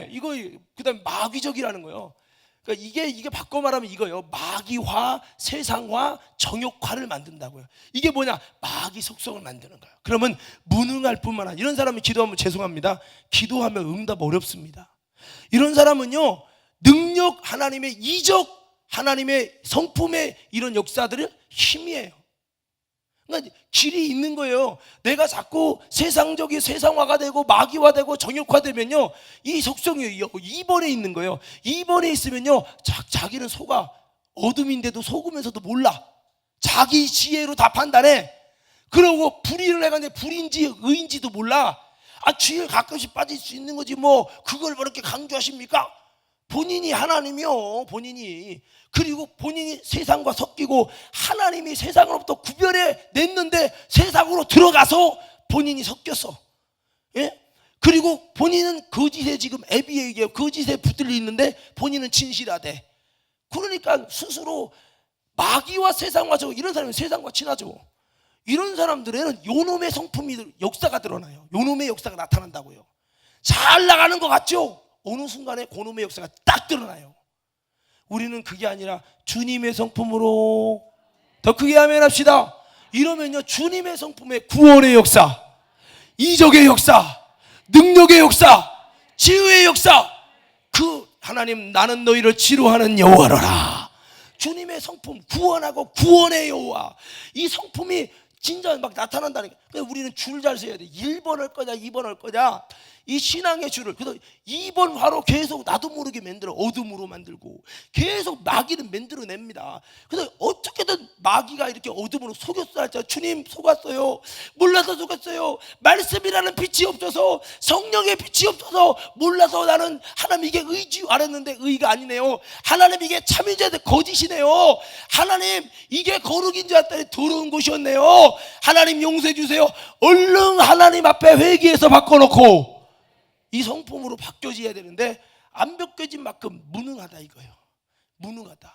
이거 그 다음에 마귀적이라는 거예요. 그러니까 이게 바꿔 말하면 이거예요. 마귀화, 세상화, 정욕화를 만든다고요. 이게 뭐냐? 마귀 속성을 만드는 거예요. 그러면 무능할 뿐만 아니라, 이런 사람이 기도하면 죄송합니다, 기도하면 응답 어렵습니다. 이런 사람은요, 능력, 하나님의 이적, 하나님의 성품의 이런 역사들을 희미해요. 그러니까 길이 있는 거예요. 내가 자꾸 세상적인 세상화가 되고 마귀화되고 정욕화되면요, 이 속성이 2번에 있는 거예요. 2번에 있으면요, 자기는 속아. 어둠인데도 속으면서도 몰라. 자기 지혜로 다 판단해. 그러고 불의를 해가는데 불인지 의인지도 몰라. 죄에 가끔씩 빠질 수 있는 거지 뭐 그걸 그렇게 강조하십니까? 본인이 하나님이요, 본인이. 그리고 본인이 세상과 섞이고 하나님이 세상으로부터 구별해 냈는데 세상으로 들어가서 본인이 섞였어. 그리고 본인은 거짓에 지금 애비에게 거짓에 붙들려 있는데 본인은 진실하대. 그러니까 스스로 마귀와 세상과 이런 사람은 세상과 친하죠. 이런 사람들에는 요놈의 성품이, 역사가 드러나요. 요놈의 역사가 나타난다고요. 잘 나가는 것 같죠? 어느 순간에 그놈의 역사가 딱 드러나요. 우리는 그게 아니라 주님의 성품으로, 더 크게 아멘 합시다. 이러면요, 주님의 성품의 구원의 역사, 이적의 역사, 능력의 역사, 치유의 역사, 그 하나님, 나는 너희를 치료하는 여호와로라. 주님의 성품, 구원하고 구원의 여호와, 이 성품이 진짜 막 나타난다니까. 우리는 줄 잘 서야 돼. 1번 할 거냐 2번 할 거냐, 이 신앙의 줄을. 그래서 2번 화로 계속 나도 모르게 만들어, 어둠으로 만들고 계속 마귀는 만들어냅니다. 그래서 어떻게든 마귀가 이렇게 어둠으로 속였어 할때, 주님 속았어요, 몰라서 속았어요, 말씀이라는 빛이 없어서, 성령의 빛이 없어서 몰라서 나는 하나님 이게 의지 알았는데 의가 아니네요. 하나님 이게 참인자인데 거짓이네요. 하나님 이게 거룩인 줄 알았더니 더러운 것이었네요. 하나님 용서해 주세요. 얼른 하나님 앞에 회개해서 바꿔놓고 이 성품으로 바뀌어져야 되는데, 안 바뀌어진 만큼 무능하다 이거예요. 무능하다.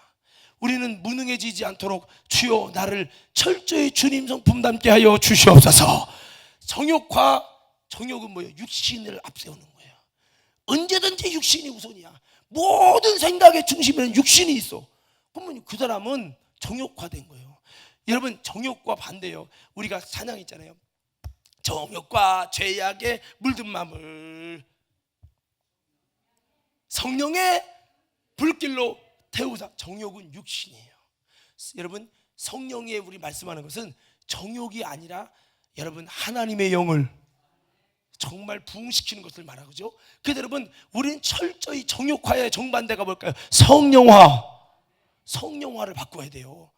우리는 무능해지지 않도록 주여 나를 철저히 주님 성품 닮게 하여 주시옵소서. 정욕화, 정욕은 뭐예요? 육신을 앞세우는 거예요. 언제든지 육신이 우선이야. 모든 생각의 중심에는 육신이 있어. 그러면 그 사람은 정욕화된 거예요. 여러분, 정욕과 반대예요. 우리가 찬양 있잖아요. 정욕과 죄악에 물든 마음을 성령의 불길로 태우자. 정욕은 육신이에요. 여러분, 성령이 우리 말씀하는 것은 정욕이 아니라 여러분 하나님의 영을 정말 부흥시키는 것을 말하죠. 그래서 여러분, 우리는 철저히 정욕화의 정반대가 뭘까요? 성령화. 성령화를 바꿔야 돼요.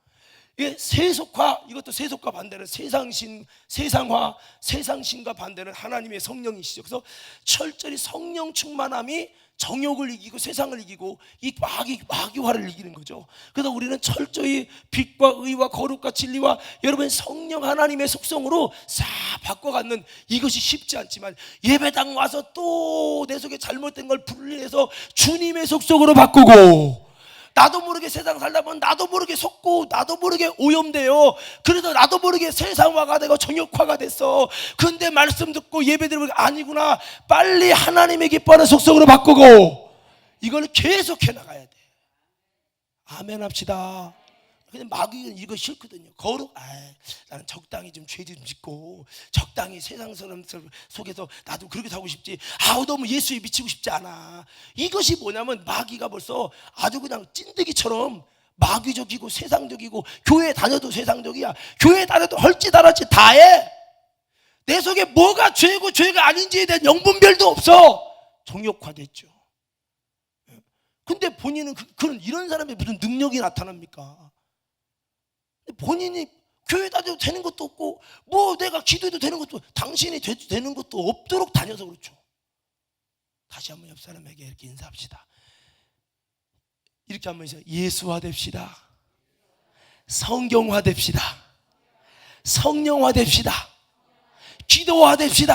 세속화, 이것도 세속과 반대는 세상신, 세상화, 세상신과 반대는 하나님의 성령이시죠. 그래서 철저히 성령 충만함이 정욕을 이기고 세상을 이기고 이 마귀화를 이기는 거죠. 그래서 우리는 철저히 빛과 의와 거룩과 진리와 여러분 성령 하나님의 속성으로 싹 바꿔가는, 이것이 쉽지 않지만 예배당 와서 또 내 속에 잘못된 걸 분리해서 주님의 속성으로 바꾸고 나도 모르게 세상 살다 보면 나도 모르게 속고 나도 모르게 오염돼요. 그래서 나도 모르게 세상화가 되고 정욕화가 됐어. 근데 말씀 듣고 예배 드리면 아니구나, 빨리 하나님의 기뻐하는 속성으로 바꾸고 이걸 계속해 나가야 돼. 아멘 합시다. 근데 마귀는 이거 싫거든요. 나는 적당히 좀 죄 좀 짓고 적당히 세상 사람 속에서 나도 그렇게 살고 싶지, 너무 예수에 미치고 싶지 않아. 이것이 뭐냐면 마귀가 벌써 아주 그냥 찐득이처럼 마귀적이고 세상적이고, 교회 다녀도 세상적이야. 교회 다녀도 헐짓 다해. 내 속에 뭐가 죄고 죄가 아닌지에 대한 영분별도 없어. 정욕화됐죠. 근데 본인은 그런 이런 사람이 무슨 능력이 나타납니까? 본인이 교회 다녀도 되는 것도 없고, 뭐 내가 기도해도 되는 것도, 당신이 되는 것도 없도록 다녀서 그렇죠. 다시 한번 옆 사람에게 이렇게 인사합시다. 이렇게 한번 해서 예수화 됩시다. 성경화 됩시다. 성령화 됩시다. 기도화 됩시다.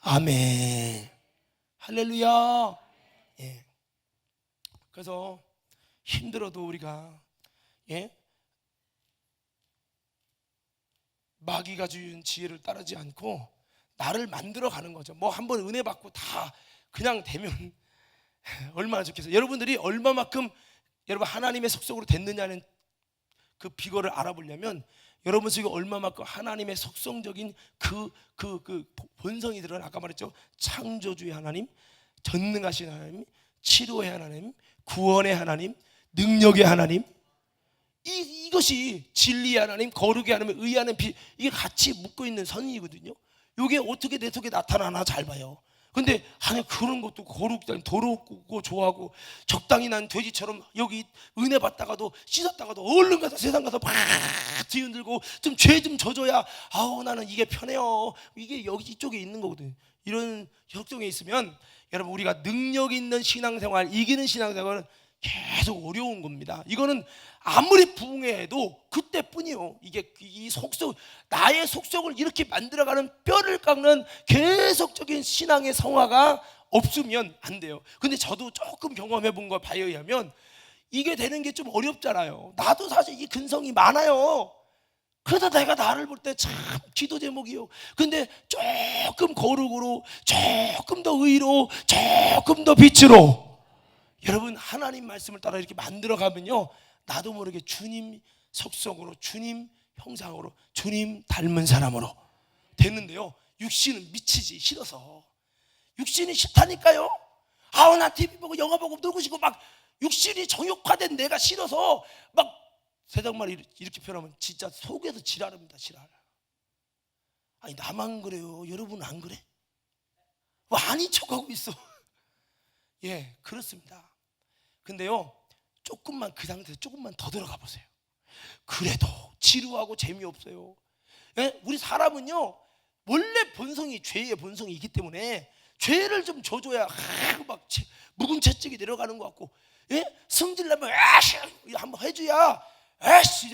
아멘. 할렐루야. 예. 그래서 힘들어도 우리가 마귀가 준 지혜를 따르지 않고 나를 만들어 가는 거죠. 뭐 한번 은혜 받고 다 그냥 되면 얼마나 좋겠어요. 여러분들이 얼마만큼 여러분 하나님의 속성으로 됐느냐는 그 비결을 알아보려면 여러분 속에 얼마만큼 하나님의 속성적인 그 본성이 드러나, 아까 말했죠. 창조주의 하나님, 전능하신 하나님, 치료의 하나님, 구원의 하나님, 능력의 하나님, 이것이 진리의 하나님, 거룩의 하나님, 의의 하나님, 이게 같이 묶어 있는 선이거든요. 이게 어떻게 내 속에 나타나나 잘 봐요. 근데 그런 것도 더럽고 좋아하고, 적당히 난 돼지처럼 여기 은혜 받다가도 씻었다가도 얼른 가서 세상 가서 막 뒤흔들고 좀 죄 좀 져줘야 나는 이게 편해요. 이게 여기 이쪽에 있는 거거든요. 이런 혁정에 있으면 여러분, 우리가 능력 있는 신앙생활, 이기는 신앙생활은 계속 어려운 겁니다. 이거는 아무리 부흥해도 그때뿐이요. 이게 이 속성, 나의 속성을 이렇게 만들어가는 뼈를 깎는 계속적인 신앙의 성화가 없으면 안 돼요. 근데 저도 조금 경험해 본 거 봐야 하면 이게 되는 게 좀 어렵잖아요. 나도 사실 이 근성이 많아요. 그래서 내가 나를 볼 때 참 기도 제목이요. 근데 조금 거룩으로, 조금 더 의로, 조금 더 빛으로 여러분 하나님 말씀을 따라 이렇게 만들어 가면요, 나도 모르게 주님 속성으로, 주님 형상으로, 주님 닮은 사람으로 됐는데요, 육신은 미치지, 싫어서. 육신이 싫다니까요. 나 TV 보고 영화 보고 놀고 싶고 막 육신이 정욕화된 내가 싫어서 막, 세상말 이렇게 표현하면 진짜 속에서 지랄합니다. 지랄. 아니 나만 그래요? 여러분 안 그래? 왜 아닌 척하고 있어? 예, 그렇습니다. 근데요, 조금만 그 상태에서 조금만 더 들어가 보세요. 그래도 지루하고 재미없어요. 예? 우리 사람은요, 원래 본성이 죄의 본성이 있기 때문에 죄를 좀 져줘야 막 묵은 채찍이 내려가는 것 같고, 예? 승질나면 한번 해줘야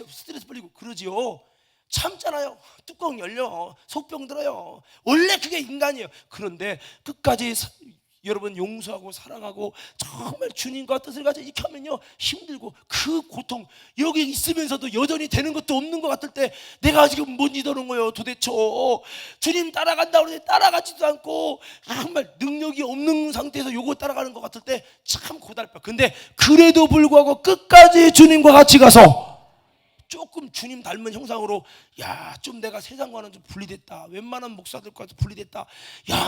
스트레스 풀리고 그러지요. 참잖아요. 뚜껑 열려, 속병 들어요. 원래 그게 인간이에요. 그런데 끝까지 여러분 용서하고 사랑하고 정말 주님과 뜻을 가지고 이렇게 하면요, 힘들고 그 고통, 여기 있으면서도 여전히 되는 것도 없는 것 같을 때 내가 지금 뭔 이러는 거예요 도대체. 주님 따라간다고 하는데 따라가지도 않고 정말 능력이 없는 상태에서 요거 따라가는 것 같을 때 참 고달파. 근데 그래도 불구하고 끝까지 주님과 같이 가서 조금 주님 닮은 형상으로, 좀 내가 세상과는 좀 분리됐다, 웬만한 목사들과도 분리됐다,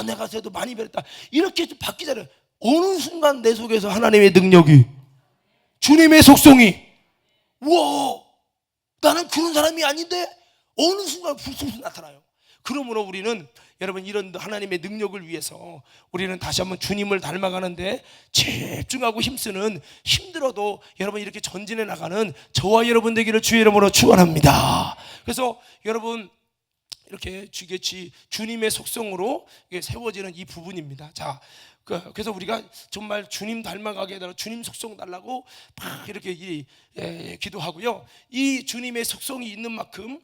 내가 그래도 많이 배웠다, 이렇게 좀 바뀌잖아요. 어느 순간 내 속에서 하나님의 능력이, 주님의 속성이, 우와, 나는 그런 사람이 아닌데 어느 순간 불쑥 나타나요. 그러므로 우리는 여러분 이런 하나님의 능력을 위해서 우리는 다시 한번 주님을 닮아가는데 집중하고 힘쓰는, 힘들어도 여러분 이렇게 전진해 나가는 저와 여러분 되기를 주의 이름으로 축원합니다. 그래서 여러분 이렇게 주님의 속성으로 세워지는 이 부분입니다. 자, 그래서 우리가 정말 주님 닮아가게 해달라, 주님 속성 달라고 막 이렇게 기도하고요. 이 주님의 속성이 있는 만큼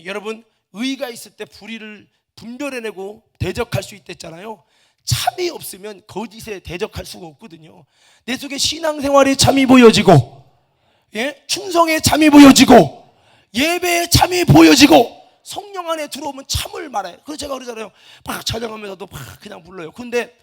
여러분 의가 있을 때 불의를 분별해내고 대적할 수 있댔잖아요. 참이 없으면 거짓에 대적할 수가 없거든요. 내 속에 신앙생활의 참이 보여지고, 예? 충성의 참이 보여지고, 예배의 참이 보여지고, 성령 안에 들어오면 참을 말해요. 그래서 제가 그러잖아요. 막 찬양하면서도 막 그냥 불러요. 근데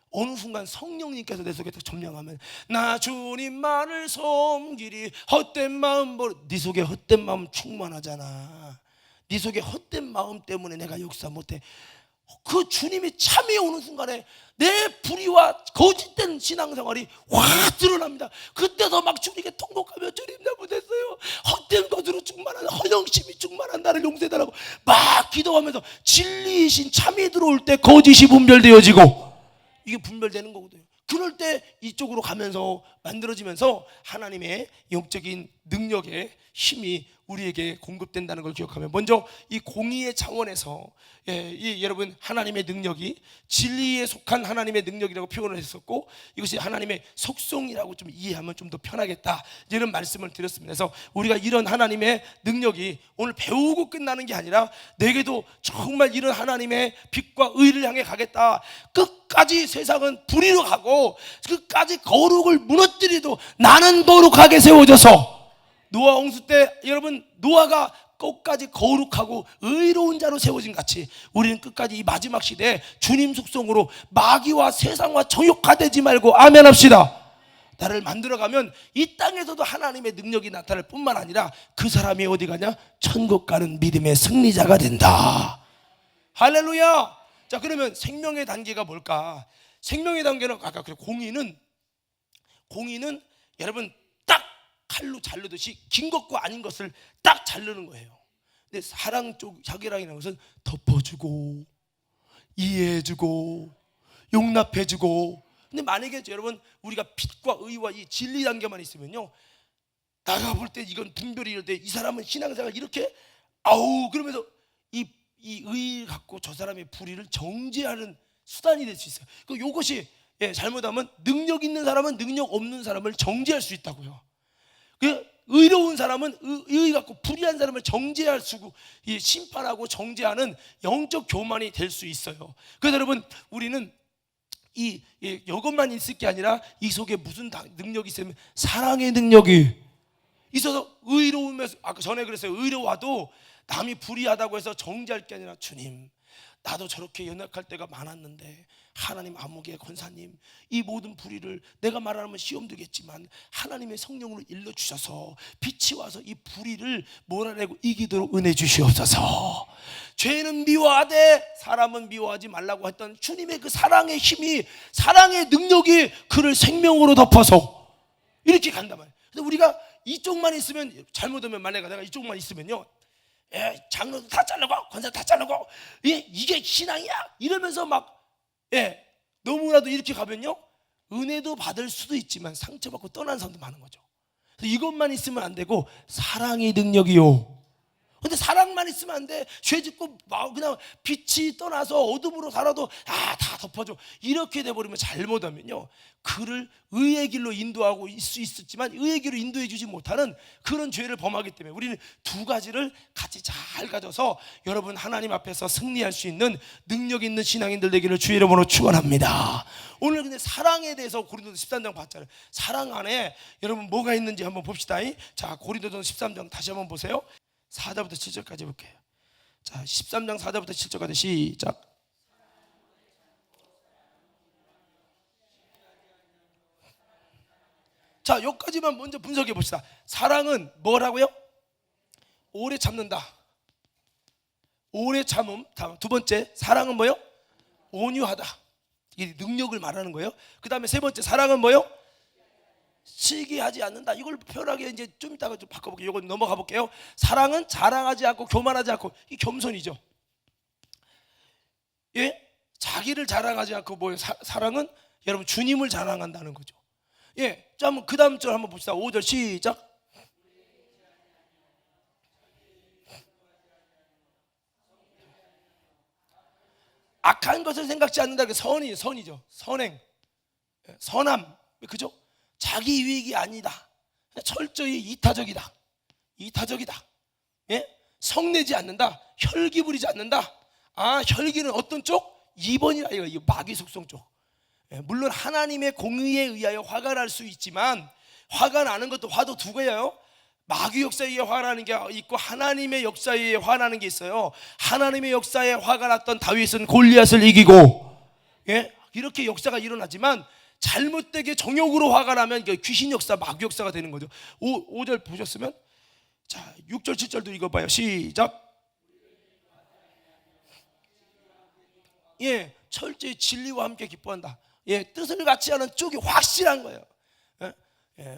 어느 순간 성령님께서 내 속에 딱 점령하면, 나 주님만을 섬기리 헛된 마음 버려. 네 속에 헛된 마음 충만하잖아. 네 속에 헛된 마음 때문에 내가 역사 못해. 그 주님이 참이 오는 순간에 내 불의와 거짓된 신앙생활이 확 드러납니다. 그때도 막 주님께 통곡하며, 주님 나 못했어요. 헛된 것으로 충만한, 허영심이 충만한 나를 용서해달라고 막 기도하면서 진리이신 참이 들어올 때 거짓이 분별되어지고, 이게 분별되는 거거든요. 그럴 때 이쪽으로 가면서 만들어지면서 하나님의 영적인 능력의 힘이 우리에게 공급된다는 걸 기억하면, 먼저 이 공의의 차원에서, 여러분, 하나님의 능력이 진리에 속한 하나님의 능력이라고 표현을 했었고, 이것이 하나님의 속성이라고 좀 이해하면 좀 더 편하겠다, 이런 말씀을 드렸습니다. 그래서 우리가 이런 하나님의 능력이 오늘 배우고 끝나는 게 아니라, 내게도 정말 이런 하나님의 빛과 의를 향해 가겠다, 끝까지 세상은 불의로 가고 끝까지 거룩을 무너뜨리도 나는 거룩하게 세워져서, 노아 홍수 때 여러분, 노아가 끝까지 거룩하고 의로운 자로 세워진 같이 우리는 끝까지 이 마지막 시대에 주님 속성으로 마귀와 세상과 정욕화되지 말고 아멘 합시다. 나를 만들어가면 이 땅에서도 하나님의 능력이 나타날 뿐만 아니라 그 사람이 어디 가냐? 천국 가는 믿음의 승리자가 된다. 할렐루야. 자, 그러면 생명의 단계가 뭘까? 생명의 단계는 아까 그 공의는 여러분 딱 칼로 자르듯이 긴 것과 아닌 것을 딱 자르는 거예요. 근데 사랑이라는 것은 덮어주고 이해해주고 용납해주고. 근데 만약에 여러분 우리가 빛과 의와 이 진리 단계만 있으면요, 나가 볼 때 이건 분별이 이럴 때 이 사람은 신앙생활 이렇게 아우 그러면서 이 의 갖고 저 사람의 불의를 정죄하는 수단이 될 수 있어요. 그 요것이 잘못하면 능력 있는 사람은 능력 없는 사람을 정죄할 수 있다고요. 그 의로운 사람은 의 갖고 불의한 사람을 정죄할 수, 심판하고 정죄하는 영적 교만이 될 수 있어요. 그래서 여러분 우리는 이것만 있을 게 아니라 이 속에 무슨 능력이 있으면 사랑의 능력이 있어서, 의로우면서 아까 전에 그랬어요. 의로워도 남이 불의하다고 해서 정죄할 게 아니라, 주님 나도 저렇게 연약할 때가 많았는데 하나님 암흑의 권사님, 이 모든 불의를 내가 말하면 시험 되겠지만 하나님의 성령으로 일러주셔서 빛이 와서 이 불의를 몰아내고 이기도록 은혜 주시옵소서. 죄는 미워하되 사람은 미워하지 말라고 했던 주님의 그 사랑의 힘이, 사랑의 능력이 그를 생명으로 덮어서 이렇게 간단 말이에요. 근데 우리가 이쪽만 있으면, 잘못하면 만약에 내가 이쪽만 있으면요, 장로도 다 자르고 권사 다 자르고 이게 신앙이야 이러면서 막 너무나도 이렇게 가면요, 은혜도 받을 수도 있지만 상처받고 떠난 사람도 많은 거죠. 그래서 이것만 있으면 안 되고 사랑의 능력이요. 근데 사랑만 있으면 안 돼. 죄 짓고 그냥 빛이 떠나서 어둠으로 살아도 다 덮어줘, 이렇게 돼버리면 잘못하면요, 그를 의의 길로 인도하고 있을 수 있었지만 의의 길로 인도해 주지 못하는 그런 죄를 범하기 때문에 우리는 두 가지를 같이 잘 가져서 여러분 하나님 앞에서 승리할 수 있는 능력 있는 신앙인들 되기를 주의 이름으로 축원합니다. 오늘 근데 사랑에 대해서 고린도서 13장 봤잖아요. 사랑 안에 여러분 뭐가 있는지 한번 봅시다. 자, 고린도서 13장 다시 한번 보세요. 4절부터 7절까지 볼게요. 자, 13장 4절부터 7절까지 시작. 자, 여기까지만 먼저 분석해 봅시다. 사랑은 뭐라고요? 오래 참는다. 오래 참음. 다음 두 번째, 사랑은 뭐요? 온유하다. 이 능력을 말하는 거예요. 그 다음에 세 번째, 사랑은 뭐요? 시기하지 않는다. 이걸 표현하게 이제 좀 이따가 좀 바꿔볼게요. 이거 넘어가 볼게요. 사랑은 자랑하지 않고 교만하지 않고, 이 겸손이죠. 자기를 자랑하지 않고 뭐예요? 사랑은 여러분 주님을 자랑한다는 거죠. 자, 한번 그 다음 절 한번 봅시다. 5절 시작. 악한 것을 생각지 않는다. 그 선이죠. 선행, 선함, 그죠? 자기 유익이 아니다. 철저히 이타적이다. 성내지 않는다. 혈기 부리지 않는다. 혈기는 어떤 쪽? 2번이라 이거 마귀 속성 쪽. 물론 하나님의 공의에 의하여 화가 날 수 있지만 화가 나는 것도 화도 두 개예요. 마귀 역사에 의해 화가 나는 게 있고 하나님의 역사에 의해 화가 나는 게 있어요. 하나님의 역사에 화가 났던 다윗은 골리앗을 이기고, 이렇게 역사가 일어나지만 잘못되게 정욕으로 화가 나면 이게 귀신 역사, 마귀 역사가 되는 거죠. 5절 보셨으면 자 6절 7절도 읽어봐요. 시작. 철저히 진리와 함께 기뻐한다. 뜻을 같이 하는 쪽이 확실한 거예요.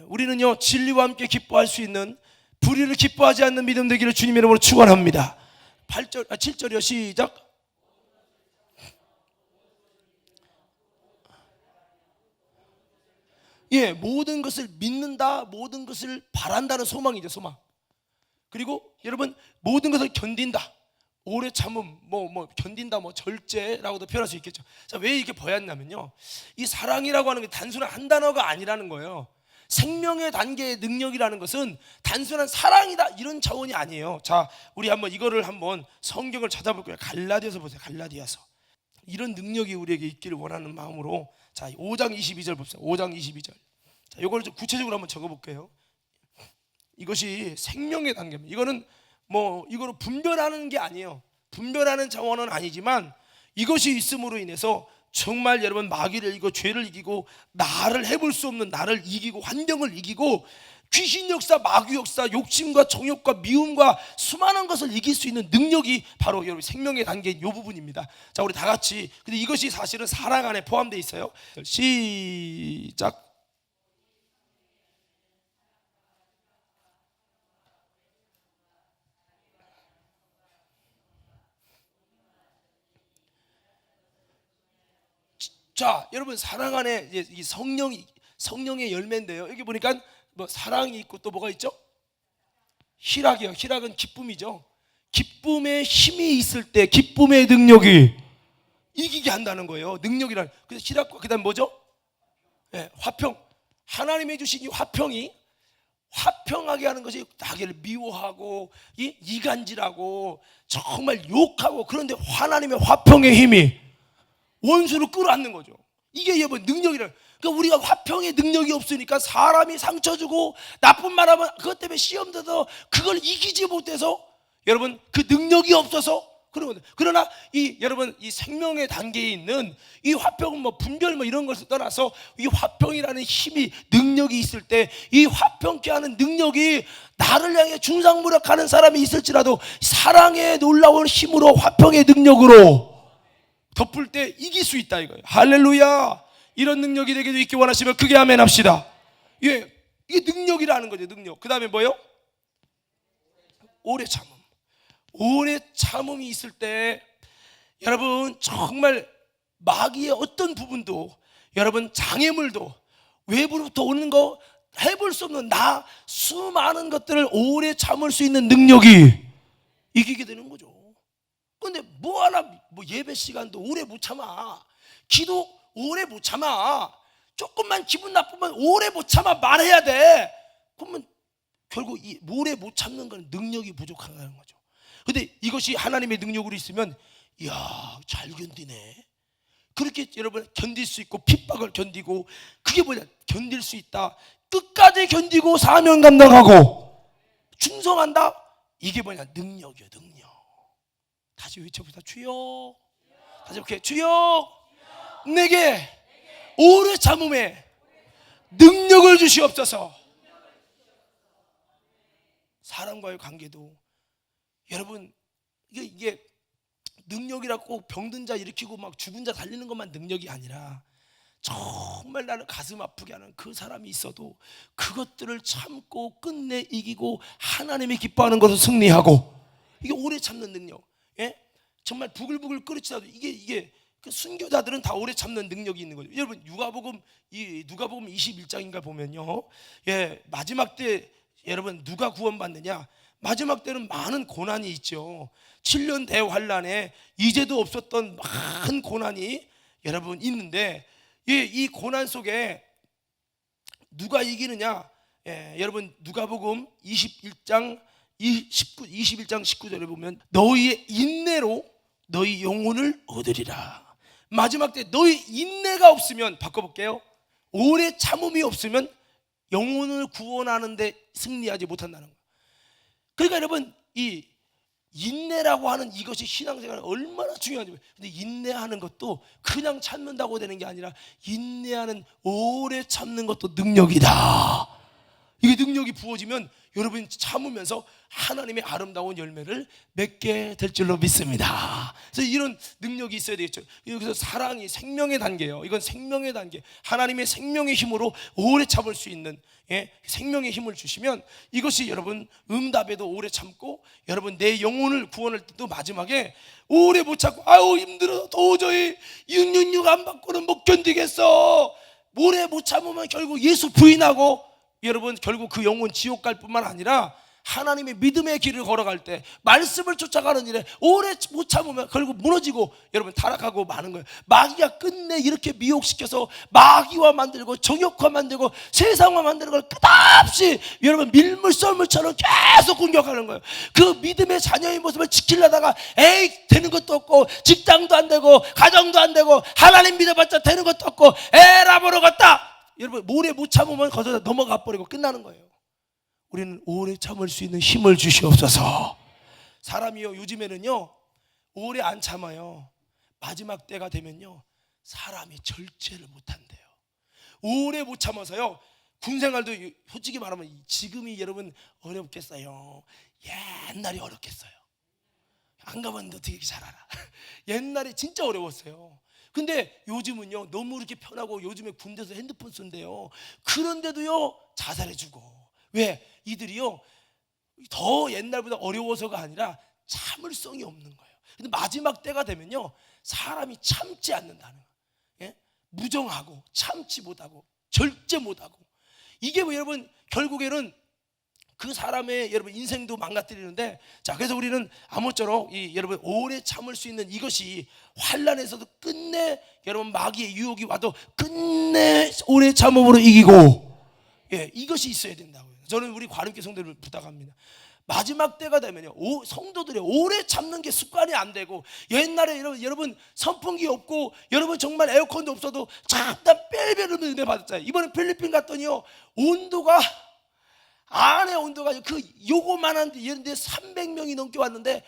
우리는요 진리와 함께 기뻐할 수 있는, 불의를 기뻐하지 않는 믿음 되기를 주님의 이름으로 축원합니다. 7절이요. 시작. 모든 것을 믿는다, 모든 것을 바란다는 소망이죠. 소망. 그리고 여러분 모든 것을 견딘다, 오래 참음, 견딘다, 절제라고도 표현할 수 있겠죠. 자, 왜 이렇게 보였냐면요, 이 사랑이라고 하는 게 단순한 한 단어가 아니라는 거예요. 생명의 단계의 능력이라는 것은 단순한 사랑이다 이런 차원이 아니에요. 자, 우리 한번 성경을 찾아볼 거예요. 갈라디아서 보세요. 갈라디아서. 이런 능력이 우리에게 있기를 원하는 마음으로, 자 5장 22절 봅시다. 5장 22절. 자, 이걸 좀 구체적으로 한번 적어볼게요. 이것이 생명의 단계입니다. 이거는 이거로 분별하는 게 아니에요. 분별하는 차원은 아니지만 이것이 있음으로 인해서 정말 여러분 마귀를 이기고 죄를 이기고 나를 해볼 수 없는 나를 이기고 환경을 이기고 귀신 역사, 마귀 역사, 욕심과 정욕과 미움과 수많은 것을 이길 수 있는 능력이 바로 여러분 생명의 단계인 이 부분입니다. 자, 우리 다 같이, 근데 이것이 사실은 사랑 안에 포함되어 있어요. 시작. 자, 여러분 사랑 안에 이 성령의 열매인데요. 여기 보니까 사랑이 있고 또 뭐가 있죠? 희락이요. 희락은 기쁨이죠. 기쁨의 힘이 있을 때 기쁨의 능력이 이기게 한다는 거예요. 능력이란. 그래서 희락과 그다음 뭐죠? 화평. 하나님이 주신 이 화평이 화평하게 하는 것이 나를 미워하고 이간질하고 정말 욕하고, 그런데 하나님의 화평의 힘이 원수를 끌어안는 거죠. 이게 여러분 능력이라. 그러니까 우리가 화평의 능력이 없으니까 사람이 상처 주고 나쁜 말 하면 그것 때문에 시험 들어서 그걸 이기지 못해서 여러분 그 능력이 없어서 그런 거예요. 그러나 여러분 이 생명의 단계에 있는 이 화평은 분별 이런 것을 떠나서 이 화평이라는 힘이, 능력이 있을 때 이 화평케 하는 능력이 나를 향해 중상모략하는 사람이 있을지라도 사랑의 놀라운 힘으로, 화평의 능력으로 덮을 때 이길 수 있다 이거예요. 할렐루야. 이런 능력이 되게도 있기 원하시면 크게 아멘 합시다. 이게 능력이라는 거죠. 능력. 그 다음에 뭐요? 오래 참음. 오래 참음이 있을 때 여러분 정말 마귀의 어떤 부분도, 여러분 장애물도, 외부로부터 오는 거 해볼 수 없는 수많은 것들을 오래 참을 수 있는 능력이 이기게 되는 거죠. 근데 예배 시간도 오래 못 참아. 기도 오래 못 참아. 조금만 기분 나쁘면 오래 못 참아. 말해야 돼. 그러면 결국 오래 못 참는 건 능력이 부족하다는 거죠. 근데 이것이 하나님의 능력으로 있으면 이야 잘 견디네. 그렇게 여러분 견딜 수 있고, 핍박을 견디고, 그게 견딜 수 있다. 끝까지 견디고 사명 감당하고 충성한다. 이게 능력이요. 능력. 다시 외쳐보자. 주여. 다시 이렇게 주여 내게 오래 참음에 능력을 주시옵소서. 사람과의 관계도 여러분 이게 능력이라고 꼭 병든 자 일으키고 죽은 자 살리는 것만 능력이 아니라 정말 나를 가슴 아프게 하는 그 사람이 있어도 그것들을 참고 끝내 이기고 하나님이 기뻐하는 것을 승리하고, 이게 오래 참는 능력. 정말 부글부글 끓이치다도 이게 그 순교자들은 다 오래 참는 능력이 있는 거죠. 여러분 누가복음 21장인가 보면요, 마지막 때 여러분 누가 구원받느냐? 마지막 때는 많은 고난이 있죠. 7년 대환란에 이제도 없었던 많은 고난이 여러분 있는데, 이 고난 속에 누가 이기느냐? 여러분 누가복음 21장 19절에 보면 너희의 인내로 너희 영혼을 얻으리라. 마지막 때 너희 인내가 없으면, 바꿔볼게요, 오래 참음이 없으면 영혼을 구원하는데 승리하지 못한다는 거예요. 그러니까 여러분, 이 인내라고 하는 이것이 신앙생활에 얼마나 중요한지. 근데 인내하는 것도 그냥 참는다고 되는 게 아니라 인내하는, 오래 참는 것도 능력이다. 이게 능력이 부어지면 여러분이 참으면서 하나님의 아름다운 열매를 맺게 될 줄로 믿습니다. 그래서 이런 능력이 있어야 되겠죠. 여기서 사랑이 생명의 단계예요. 이건 생명의 단계. 하나님의 생명의 힘으로 오래 참을 수 있는, 생명의 힘을 주시면 이것이 여러분 응답에도 오래 참고, 여러분 내 영혼을 구원할 때도 마지막에 오래 못 참고 아유 힘들어 도저히 666 안 받고는 못 견디겠어, 오래 못 참으면 결국 예수 부인하고, 여러분 결국 그 영혼 지옥 갈 뿐만 아니라 하나님의 믿음의 길을 걸어갈 때, 말씀을 쫓아가는 일에 오래 못 참으면 결국 무너지고 여러분 타락하고 마는 거예요. 마귀가 끝내 이렇게 미혹시켜서 마귀화 만들고 정욕화 만들고 세상화 만드는 걸 끝없이 여러분 밀물썰물처럼 계속 공격하는 거예요. 그 믿음의 자녀의 모습을 지키려다가 에이 되는 것도 없고, 직장도 안 되고 가정도 안 되고 하나님 믿어봤자 되는 것도 없고 에라 모르겠다. 여러분 오래 못 참으면 거기서 넘어가 버리고 끝나는 거예요. 우리는 오래 참을 수 있는 힘을 주시옵소서. 사람이요, 요즘에는요 오래 안 참아요. 마지막 때가 되면요 사람이 절제를 못한대요. 오래 못 참아서요, 군생활도 솔직히 말하면 지금이 여러분 어렵겠어요? 옛날이 어렵겠어요? 안 가봤는데 어떻게 잘 알아? 옛날에 진짜 어려웠어요. 근데 요즘은요 너무 이렇게 편하고, 요즘에 군대에서 핸드폰 쓴대요. 그런데도요 자살해주고. 왜? 이들이요 더 옛날보다 어려워서가 아니라 참을성이 없는 거예요. 근데 마지막 때가 되면요 사람이 참지 않는다는 거예요. 무정하고 참지 못하고 절제 못하고, 이게 뭐 여러분 결국에는 그 사람의 여러분 인생도 망가뜨리는데, 자 그래서 우리는 아무쪼록 이 여러분 오래 참을 수 있는 이것이 환난에서도 끝내, 여러분 마귀의 유혹이 와도 끝내 오래 참음으로 이기고, 이것이 있어야 된다고요. 저는 우리 관음교 성도를 부탁합니다. 마지막 때가 되면요 성도들이 오래 참는 게 습관이 안 되고, 옛날에 여러분 선풍기 없고 여러분 정말 에어컨도 없어도 잠깐 뺄뺄 은혜 받았잖아요. 이번에 필리핀 갔더니요 온도가, 안에 온도가 그 요거만한데 이런데 300명이 넘게 왔는데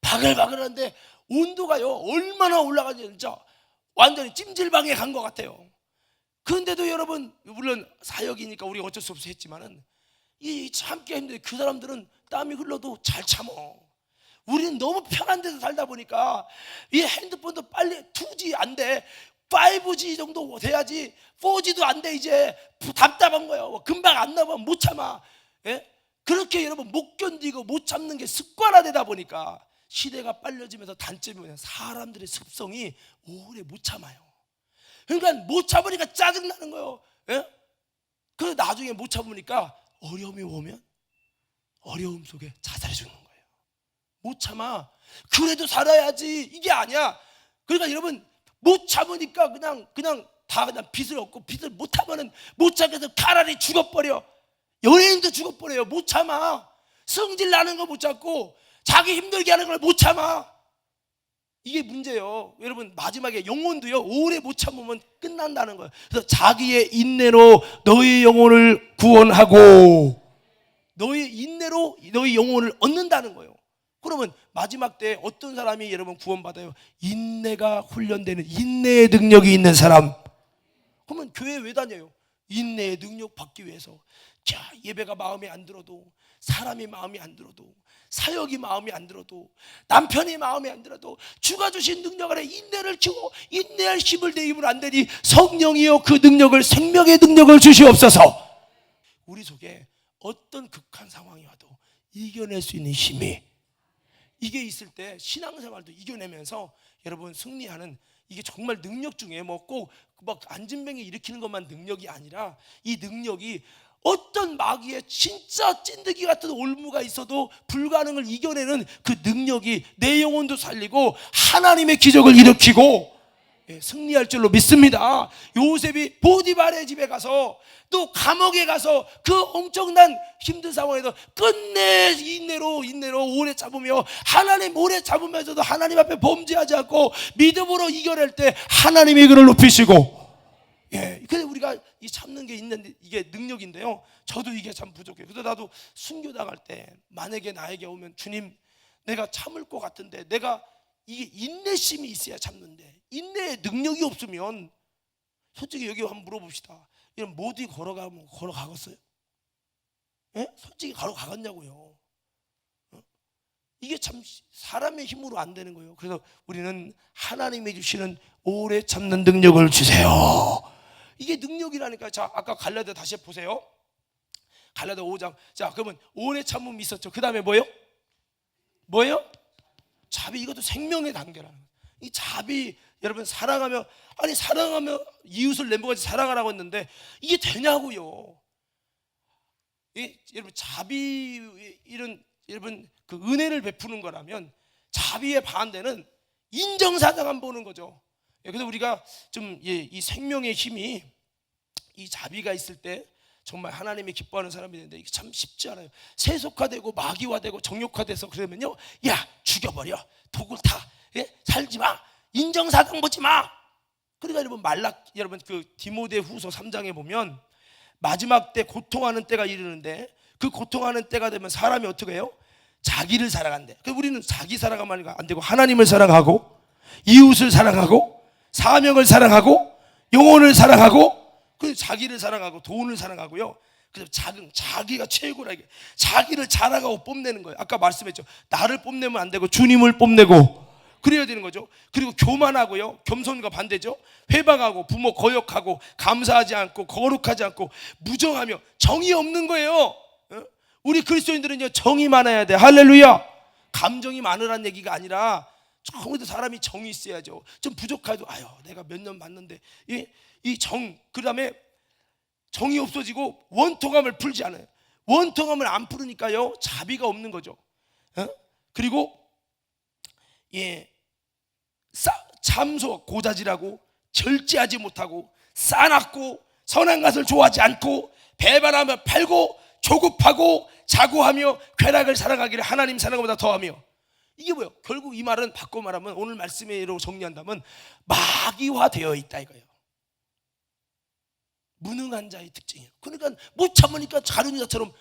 바글바글한데 온도가요 얼마나 올라가는지 진짜 완전히 찜질방에 간 것 같아요. 그런데도 여러분 물론 사역이니까 우리 어쩔 수 없이 했지만은 이 참기 힘든데 그 사람들은 땀이 흘러도 잘 참어. 우리는 너무 편한 데서 살다 보니까 이 핸드폰도 빨리 2G 안 돼, 5G 정도 돼야지 4G도 안 돼. 이제 답답한 거예요. 금방 안 나오면 못 참아. 그렇게 여러분 못 견디고 못 참는 게 습관화되다 보니까 시대가 빨라지면서 단점이 뭐냐, 사람들의 습성이 오래 못 참아요. 그러니까 못 참으니까 짜증나는 거예요. 그래서 나중에 못 참으니까 어려움이 오면 어려움 속에 자살해 죽는 거예요. 못 참아. 그래도 살아야지 이게 아니야. 그러니까 여러분 못 참으니까 그냥 다 그냥 빚을 얻고, 빚을 못 하면은 못 참아서 차라리 죽어버려. 연예인도 죽어버려요. 못 참아. 성질 나는 거 못 참고 자기 힘들게 하는 걸 못 참아. 이게 문제예요. 여러분 마지막에 영혼도요 오래 못 참으면 끝난다는 거예요. 그래서 자기의 인내로 너희 영혼을 구원하고, 너희 인내로 너희 영혼을 얻는다는 거예요. 그러면 마지막 때 어떤 사람이 여러분 구원받아요? 인내가 훈련되는, 인내의 능력이 있는 사람. 그러면 교회 왜 다녀요? 인내의 능력 받기 위해서. 자, 예배가 마음에 안 들어도, 사람이 마음에 안 들어도, 사역이 마음에 안 들어도, 남편이 마음에 안 들어도 주가 주신 능력 아래 인내를 주고 인내할 힘을 내 입으로 안 되니 성령이여 그 능력을, 생명의 능력을 주시옵소서. 우리 속에 어떤 극한 상황이 와도 이겨낼 수 있는 힘이, 이게 있을 때 신앙생활도 이겨내면서 여러분 승리하는, 이게 정말 능력 중에 뭐 꼭 막 안진뱅이 일으키는 것만 능력이 아니라, 이 능력이 어떤 마귀의 진짜 찐득이 같은 올무가 있어도 불가능을 이겨내는 그 능력이 내 영혼도 살리고 하나님의 기적을 일으키고 승리할 줄로 믿습니다. 요셉이 보디발의 집에 가서 또 감옥에 가서 그 엄청난 힘든 상황에서 끝내 인내로 인내로 오래 참으며 하나님 오래 참으면서도 하나님 앞에 범죄하지 않고 믿음으로 이겨낼 때 하나님이 그를 높이시고, 예, 근데 우리가 이 참는 게 있는데 이게 능력인데요. 저도 이게 참 부족해요. 그래서 나도 순교 당할 때 만약에 나에게 오면 주님 내가 참을 것 같은데 내가 이게 인내심이 있어야 참는데 인내의 능력이 없으면 솔직히 여기 한번 물어봅시다. 이런 모디 걸어가면 걸어가겠어요? 예? 솔직히 걸어가겠냐고요. 이게 참 사람의 힘으로 안 되는 거예요. 그래서 우리는 하나님이 주시는 오래 참는 능력을 주세요. 이게 능력이라니까. 자, 아까 갈라디아 다시 보세요. 갈라디아 5장. 자, 그러면 오래 참음이 있었죠. 그 다음에 뭐예요? 자비. 이것도 생명의 단계라는 거예요. 이 자비, 여러분 사랑하며 이웃을 내 몸같이 사랑하라고 했는데 이게 되냐고요. 여러분 자비, 이런 여러분 그 은혜를 베푸는 거라면 자비의 반대는 인정사정안 보는 거죠. 그래서 우리가 좀 이 생명의 힘이 이 자비가 있을 때 정말 하나님이 기뻐하는 사람이 되는데 이게 참 쉽지 않아요. 세속화되고 마귀화되고 정욕화돼서 그러면요, 야 죽여버려, 독을 타, 살지 마, 인정사정 보지 마. 그러니까 여러분 그 디모데후서 3장에 보면 마지막 때 고통하는 때가 이르는데 그 고통하는 때가 되면 사람이 어떻게 해요? 자기를 사랑한대. 그러니까 우리는 자기 사랑하면 안 되고 하나님을 사랑하고 이웃을 사랑하고 사명을 사랑하고 영혼을 사랑하고 그 자기를 사랑하고 돈을 사랑하고요. 그래서 자기가 최고라. 이게 자기를 자랑하고 뽐내는 거예요. 아까 말씀했죠. 나를 뽐내면 안 되고 주님을 뽐내고 그래야 되는 거죠. 그리고 교만하고요, 겸손과 반대죠. 회방하고 부모 거역하고 감사하지 않고 거룩하지 않고 무정하며 정이 없는 거예요. 우리 그리스도인들은요 정이 많아야 돼. 할렐루야. 감정이 많으란 얘기가 아니라 조금도 사람이 정이 있어야죠. 좀 부족해도 내가 몇 년 봤는데 이 정, 그 다음에 정이 없어지고 원통함을 풀지 않아요. 원통함을 안 풀으니까요 자비가 없는 거죠. 그리고 참소, 고자질하고 절제하지 못하고 싸납고 선한 것을 좋아하지 않고 배반하며 팔고 조급하고 자고하며 쾌락을 사랑하기를 하나님 사랑보다 더하며. 이게 뭐예요? 결국 이 말은 바꿔 말하면 오늘 말씀으로 정리한다면 마귀화되어 있다 이거예요. 무능한 자의 특징이에요. 그러니까 못 참으니까 가룟유다처럼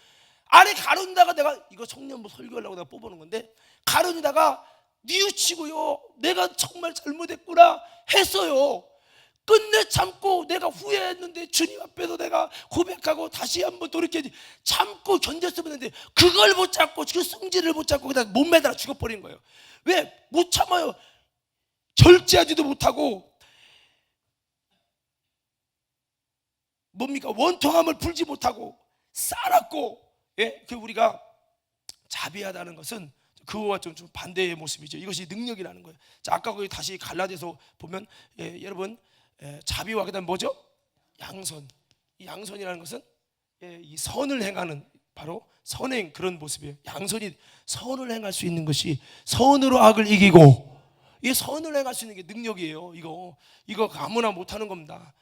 가룟유다가 내가 이거 청년부 설교하려고 내가 뽑아놓은 건데 가룟유다가 뉘우치고요 내가 정말 잘못했구나 했어요. 끝내 참고 내가 후회했는데 주님 앞에서 내가 고백하고 다시 한번 돌이켜 참고 견뎠으면 되는데 그걸 못 참고 그 승질을 못 참고 그냥 못 매달아 죽어버린 거예요. 왜? 못 참아요. 절제하지도 못하고 뭡니까? 원통함을 풀지 못하고 싸납고. 그 우리가 자비하다는 것은 그거와 좀 반대의 모습이죠. 이것이 능력이라는 거예요. 자, 아까 거기 다시 갈라디아서 보면 여러분 자비와 그다음 뭐죠? 양선. 이 양선이라는 것은 이 선을 행하는 바로 선행 그런 모습이에요. 양선이 선을 행할 수 있는 것이 선으로 악을 이기고 이 선을 행할 수 있는 게 능력이에요. 이거 아무나 못하는 겁니다.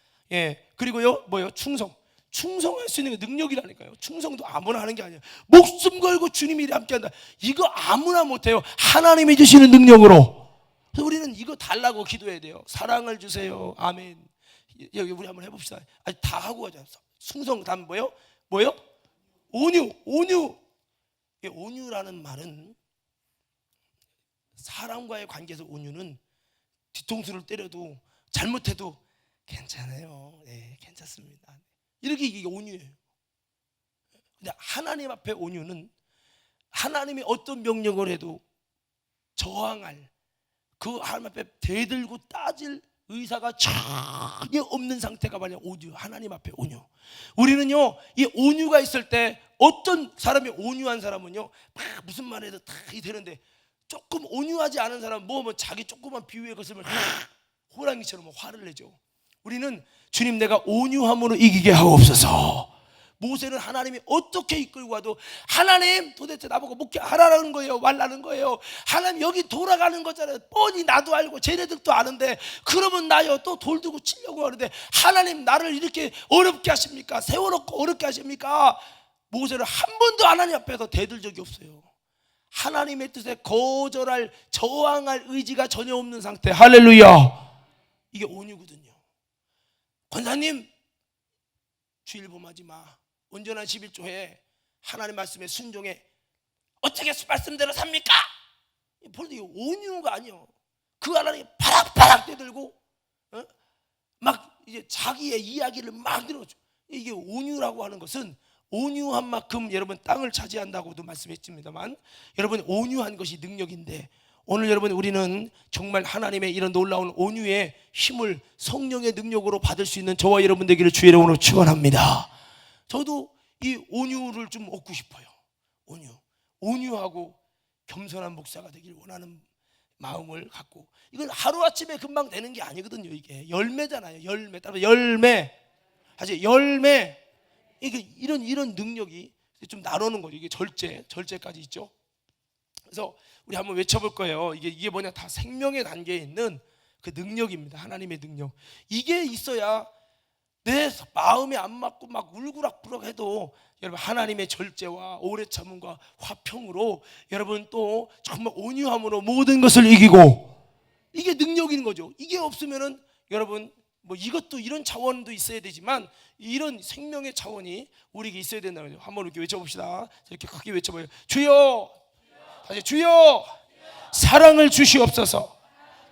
그리고요 뭐예요? 충성할 수 있는 게 능력이라니까요. 충성도 아무나 하는 게 아니에요. 목숨 걸고 주님이 함께한다. 이거 아무나 못해요. 하나님이 주시는 능력으로. 그래서 우리는 이거 달라고 기도해야 돼요. 사랑을 주세요. 아멘. 여기 우리 한번 해봅시다. 다 하고 가자. 충성 다음 뭐예요? 온유. 온유라는 말은 사람과의 관계에서 온유는 뒤통수를 때려도 잘못해도 괜찮아요. 괜찮습니다. 이게 온유예요. 근데 하나님 앞에 온유는 하나님이 어떤 명령을 해도 저항할 그 하나님 앞에 대들고 따질 의사가 전혀 없는 상태가 말이야 온유. 하나님 앞에 온유. 우리는요 이 온유가 있을 때 어떤 사람이 온유한 사람은요 막 무슨 말해도 다 되는데 조금 온유하지 않은 사람은 뭐 자기 조그만 비유의 것을 호랑이처럼 화를 내죠. 우리는 주님 내가 온유함으로 이기게 하옵소서. 모세는 하나님이 어떻게 이끌고 와도 하나님 도대체 나보고 목회하라는 거예요 말라는 거예요. 하나님 여기 돌아가는 거잖아요. 뻔히 나도 알고 쟤네들도 아는데 그러면 나요 또 돌 두고 치려고 하는데 하나님 나를 이렇게 어렵게 하십니까? 세워놓고 어렵게 하십니까? 모세를 한 번도 하나님 앞에서 대들 적이 없어요. 하나님의 뜻에 거절할, 저항할 의지가 전혀 없는 상태. 할렐루야. 이게 온유거든요. 권사님, 주일 범하지 마. 온전한 11조에 하나님 말씀에 순종해. 어떻게 말씀대로 삽니까? 벌써 이게 온유가 아니요. 그 하나님 바락바락 떼들고 막 이제 자기의 이야기를 막 들어줘. 이게 온유라고 하는 것은 온유한 만큼 여러분 땅을 차지한다고도 말씀했습니다만, 여러분 온유한 것이 능력인데, 오늘 여러분 우리는 정말 하나님의 이런 놀라운 온유의 힘을 성령의 능력으로 받을 수 있는 저와 여러분 되기를 주의 이름으로 축원합니다. 저도 이 온유를 좀 얻고 싶어요. 온유하고 겸손한 목사가 되길 원하는 마음을 갖고, 이건 하루아침에 금방 되는 게 아니거든요. 이게 열매잖아요. 열매. 따라서 열매. 사실 열매. 이게 이런 능력이 좀 나누는 거죠. 이게 절제까지 있죠. 그래서 우리 한번 외쳐볼 거예요. 이게 뭐냐, 다 생명의 단계에 있는 그 능력입니다. 하나님의 능력. 이게 있어야 내 마음에 안 맞고 막 울그락부락 해도 여러분 하나님의 절제와 오래 참음과 화평으로 여러분 또 정말 온유함으로 모든 것을 이기고, 이게 능력인 거죠. 이게 없으면은 여러분 뭐 이것도 이런 차원도 있어야 되지만 이런 생명의 차원이 우리에게 있어야 된다는 거죠. 한번 이렇게 외쳐봅시다. 이렇게 크게 외쳐봐요. 주여, 다시 주여, 사랑을 주시옵소서.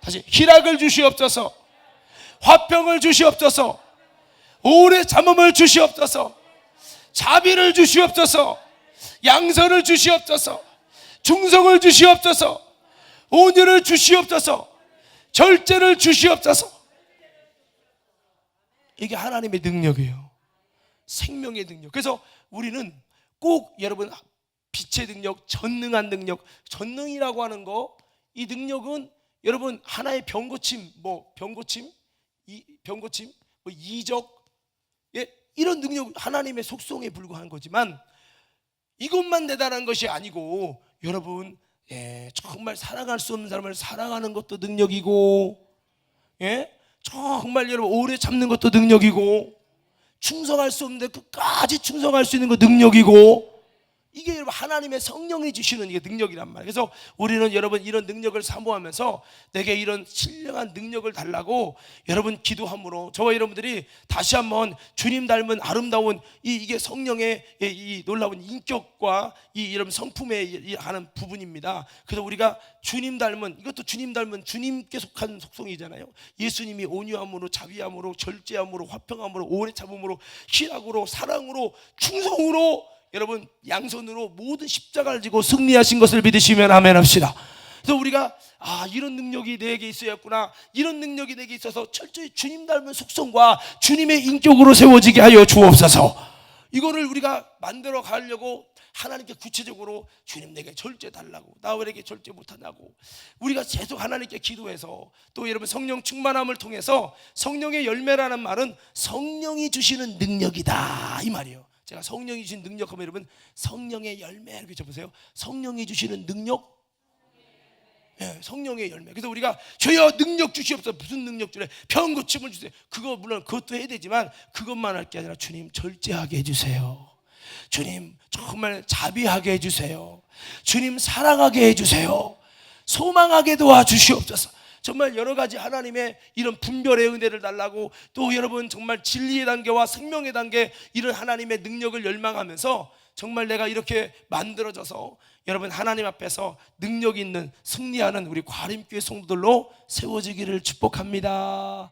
다시 희락을 주시옵소서. 화평을 주시옵소서. 오래 참음을 주시옵소서. 자비를 주시옵소서. 양선을 주시옵소서. 충성을 주시옵소서. 온유를 주시옵소서. 절제를 주시옵소서. 이게 하나님의 능력이에요. 생명의 능력. 그래서 우리는 꼭 여러분 빛의 능력, 전능한 능력, 전능이라고 하는 거, 이 능력은 여러분 하나의 병고침, 이적, 이런 능력, 하나님의 속성에 불과한 거지만 이것만 대단한 것이 아니고 여러분 정말 사랑할 수 없는 사람을 사랑하는 것도 능력이고, 정말 여러분 오래 참는 것도 능력이고, 충성할 수 없는데 끝까지 충성할 수 있는 거 능력이고, 이게 여러분 하나님의 성령이 주시는 이게 능력이란 말이에요. 그래서 우리는 여러분 이런 능력을 사모하면서 내게 이런 신령한 능력을 달라고 여러분 기도함으로, 저와 여러분들이 다시 한번 주님 닮은 아름다운 이게 성령의 이 놀라운 인격과 이 여러분 성품에 하는 부분입니다. 그래서 우리가 주님 닮은, 이것도 주님 닮은 주님께 속한 속성이잖아요. 예수님이 온유함으로, 자비함으로, 절제함으로, 화평함으로, 오래 참음으로, 희락으로, 사랑으로, 충성으로, 여러분 양손으로 모든 십자가를 지고 승리하신 것을 믿으시면 아멘 합시다. 그래서 우리가 이런 능력이 내게 있어야겠구나, 이런 능력이 내게 있어서 철저히 주님 닮은 속성과 주님의 인격으로 세워지게 하여 주옵소서. 이거를 우리가 만들어 가려고 하나님께 구체적으로 주님 내게 절제 달라고, 나 왜 이렇게 절제 못하냐고 우리가 계속 하나님께 기도해서, 또 여러분 성령 충만함을 통해서, 성령의 열매라는 말은 성령이 주시는 능력이다 이 말이에요. 제가 성령이 주신 능력 하면 여러분 성령의 열매 이렇게 쳐보세요. 성령이 주시는 능력, 성령의 열매. 그래서 우리가 주여 능력 주시옵소서. 무슨 능력 주래? 병 고침을 주세요. 그거 물론 그것도 해야 되지만 그것만 할 게 아니라 주님 절제하게 해주세요. 주님 정말 자비하게 해주세요. 주님 사랑하게 해주세요. 소망하게 도와주시옵소서. 정말 여러 가지 하나님의 이런 분별의 은혜를 달라고, 또 여러분 정말 진리의 단계와 생명의 단계, 이런 하나님의 능력을 열망하면서 정말 내가 이렇게 만들어져서 여러분 하나님 앞에서 능력 있는 승리하는 우리 과림교회 성도들로 세워지기를 축복합니다.